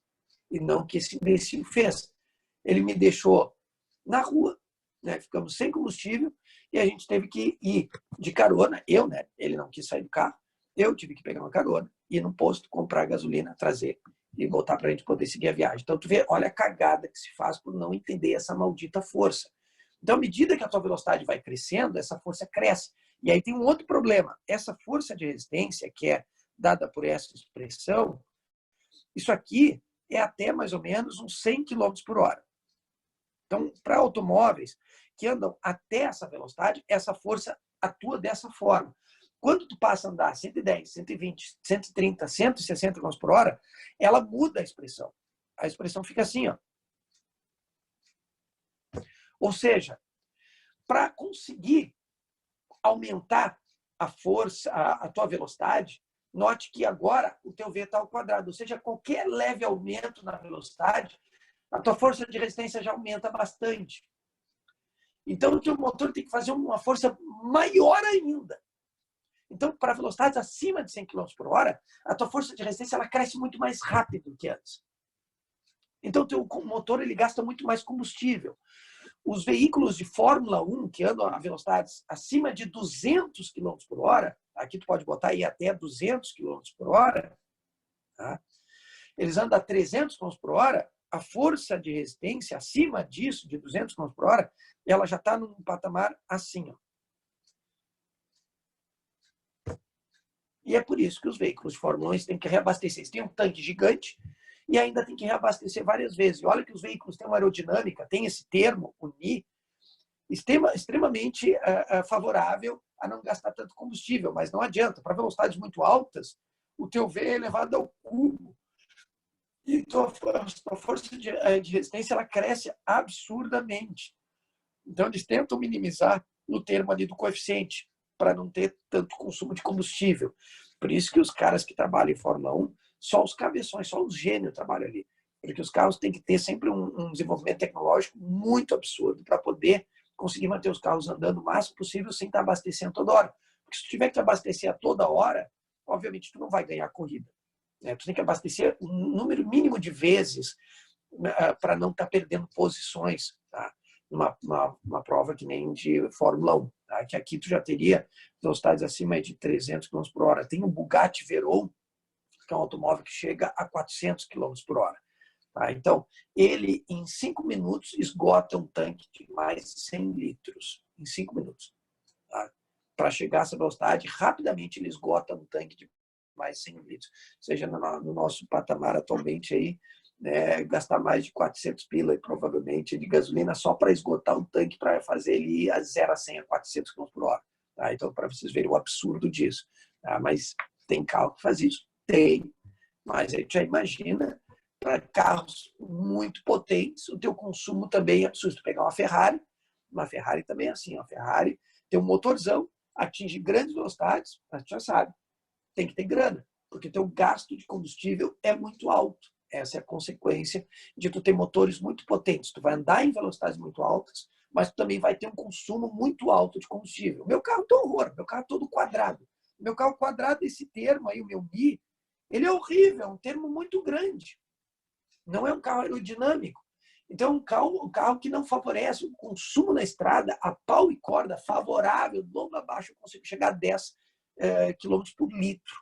E não o que esse imbecil fez. Ele me deixou na rua, né? Ficamos sem combustível e a gente teve que ir de carona. Eu, né? Ele não quis sair do carro. Eu tive que pegar uma carona, ir no posto, comprar gasolina, trazer e voltar para a gente poder seguir a viagem. Então, tu vê, olha a cagada que se faz por não entender essa maldita força. Então, à medida que a tua velocidade vai crescendo, essa força cresce. E aí tem um outro problema. Essa força de resistência, que é dada por essa expressão, isso aqui é até mais ou menos uns 100 km/h. Então, para automóveis que andam até essa velocidade, essa força atua dessa forma. Quando tu passa a andar 110, 120, 130, 160 km/h, ela muda a expressão. A expressão fica assim, ó. Ou seja, para conseguir aumentar a força, a tua velocidade, note que agora o teu V está ao quadrado. Ou seja, qualquer leve aumento na velocidade, a tua força de resistência já aumenta bastante. Então, o teu motor tem que fazer uma força maior ainda. Então, para velocidades acima de 100 km/h, a tua força de resistência ela cresce muito mais rápido que antes. Então, o teu motor ele gasta muito mais combustível. Os veículos de Fórmula 1, que andam a velocidades acima de 200 km/h, aqui tu pode botar aí até 200 km/h, tá? Eles andam a 300 km/h, a força de resistência acima disso, de 200 km/h, ela já está num patamar assim, ó. E é por isso que os veículos de Fórmula 1 têm que reabastecer. Eles têm um tanque gigante e ainda tem que reabastecer várias vezes. E olha que os veículos têm uma aerodinâmica, tem esse termo, o NI, extremamente favorável a não gastar tanto combustível, mas não adianta. Para velocidades muito altas, o teu V é elevado ao cubo. E a força de resistência ela cresce absurdamente. Então, eles tentam minimizar no termo ali do coeficiente, para não ter tanto consumo de combustível. Por isso que os caras que trabalham em Fórmula 1, só os cabeções, só os gênios trabalham ali. Porque os carros têm que ter sempre um desenvolvimento tecnológico muito absurdo para poder conseguir manter os carros andando o máximo possível sem estar abastecendo toda hora. Porque se tu tiver que abastecer a toda hora, obviamente tu não vai ganhar a corrida. Tu tem que abastecer um número mínimo de vezes para não estar perdendo posições, tá? Uma prova que nem de Fórmula 1, tá? Que aqui tu já teria velocidades acima de 300 km/h. Tem o Bugatti Veyron, que é um automóvel que chega a 400 km/h. Tá? Então, ele em 5 minutos esgota um tanque de mais de 100 litros. Em 5 minutos. Tá? Para chegar a essa velocidade, rapidamente ele esgota um tanque de mais 100 litros. Ou seja, no nosso patamar atualmente, aí, né, gastar mais de 400 pila, provavelmente, de gasolina só para esgotar um tanque para fazer ele ir a 0 a 100 a 400 km por hora. Tá? Então, para vocês verem o absurdo disso. Tá? Mas tem carro que faz isso? Tem. Mas aí já imagina, para carros muito potentes, o teu consumo também é absurdo. Tu pegar uma Ferrari também é assim. A Ferrari tem um motorzão, atinge grandes velocidades, mas tu já sabe, tem que ter grana, porque teu gasto de combustível é muito alto. Essa é a consequência de tu ter motores muito potentes. Tu vai andar em velocidades muito altas, mas tu também vai ter um consumo muito alto de combustível. Meu carro é um horror, meu carro é todo quadrado. Meu carro quadrado, esse termo aí, o meu Mi, ele é horrível, é um termo muito grande. Não é um carro aerodinâmico. Então, um carro que não favorece o consumo na estrada, a pau e corda, favorável, logo abaixo, eu consigo chegar a 10 km por litro.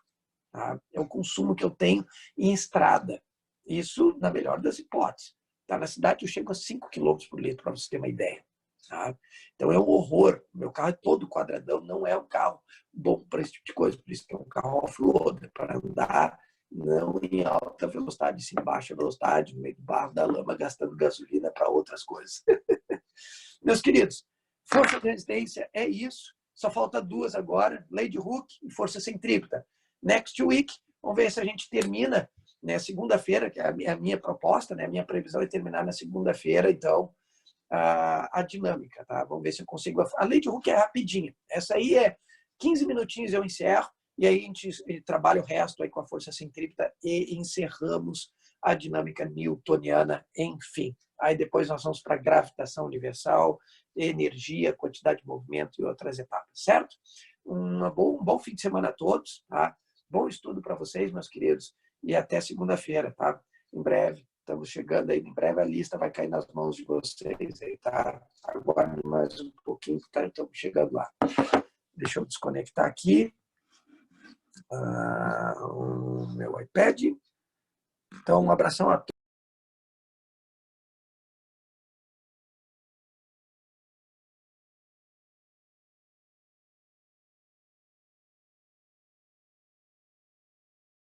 Tá? É o consumo que eu tenho em estrada. Isso, na melhor das hipóteses. Tá? Na cidade, eu chego a 5 km por litro, para você ter uma ideia. Tá? Então, é um horror. Meu carro é todo quadradão, não é um carro bom para esse tipo de coisa. Por isso que é um carro off-road, para andar não em alta velocidade, sim em baixa velocidade, no meio do barro, da lama, gastando gasolina para outras coisas. Meus queridos, força de resistência é isso. Só falta duas agora, Lady Hook e força centrípeta. Next week, vamos ver se a gente termina, né, segunda-feira, que é a minha proposta, né, a minha previsão é terminar na segunda-feira, então, a dinâmica, tá? Vamos ver se eu consigo. A Lady Hook é rapidinha. Essa aí é 15 minutinhos eu encerro, e aí a gente trabalha o resto aí com a força centrípeta e encerramos a dinâmica newtoniana, enfim. Aí depois nós vamos para a gravitação universal, energia, quantidade de movimento e outras etapas, certo? Um bom fim de semana a todos, tá? Bom estudo para vocês, meus queridos, e até segunda-feira, tá? Em breve, estamos chegando aí, em breve a lista vai cair nas mãos de vocês, aí, tá? Agora mais um pouquinho, tá? Estamos chegando lá. Deixa eu desconectar aqui o meu iPad. Então, um abração a todos.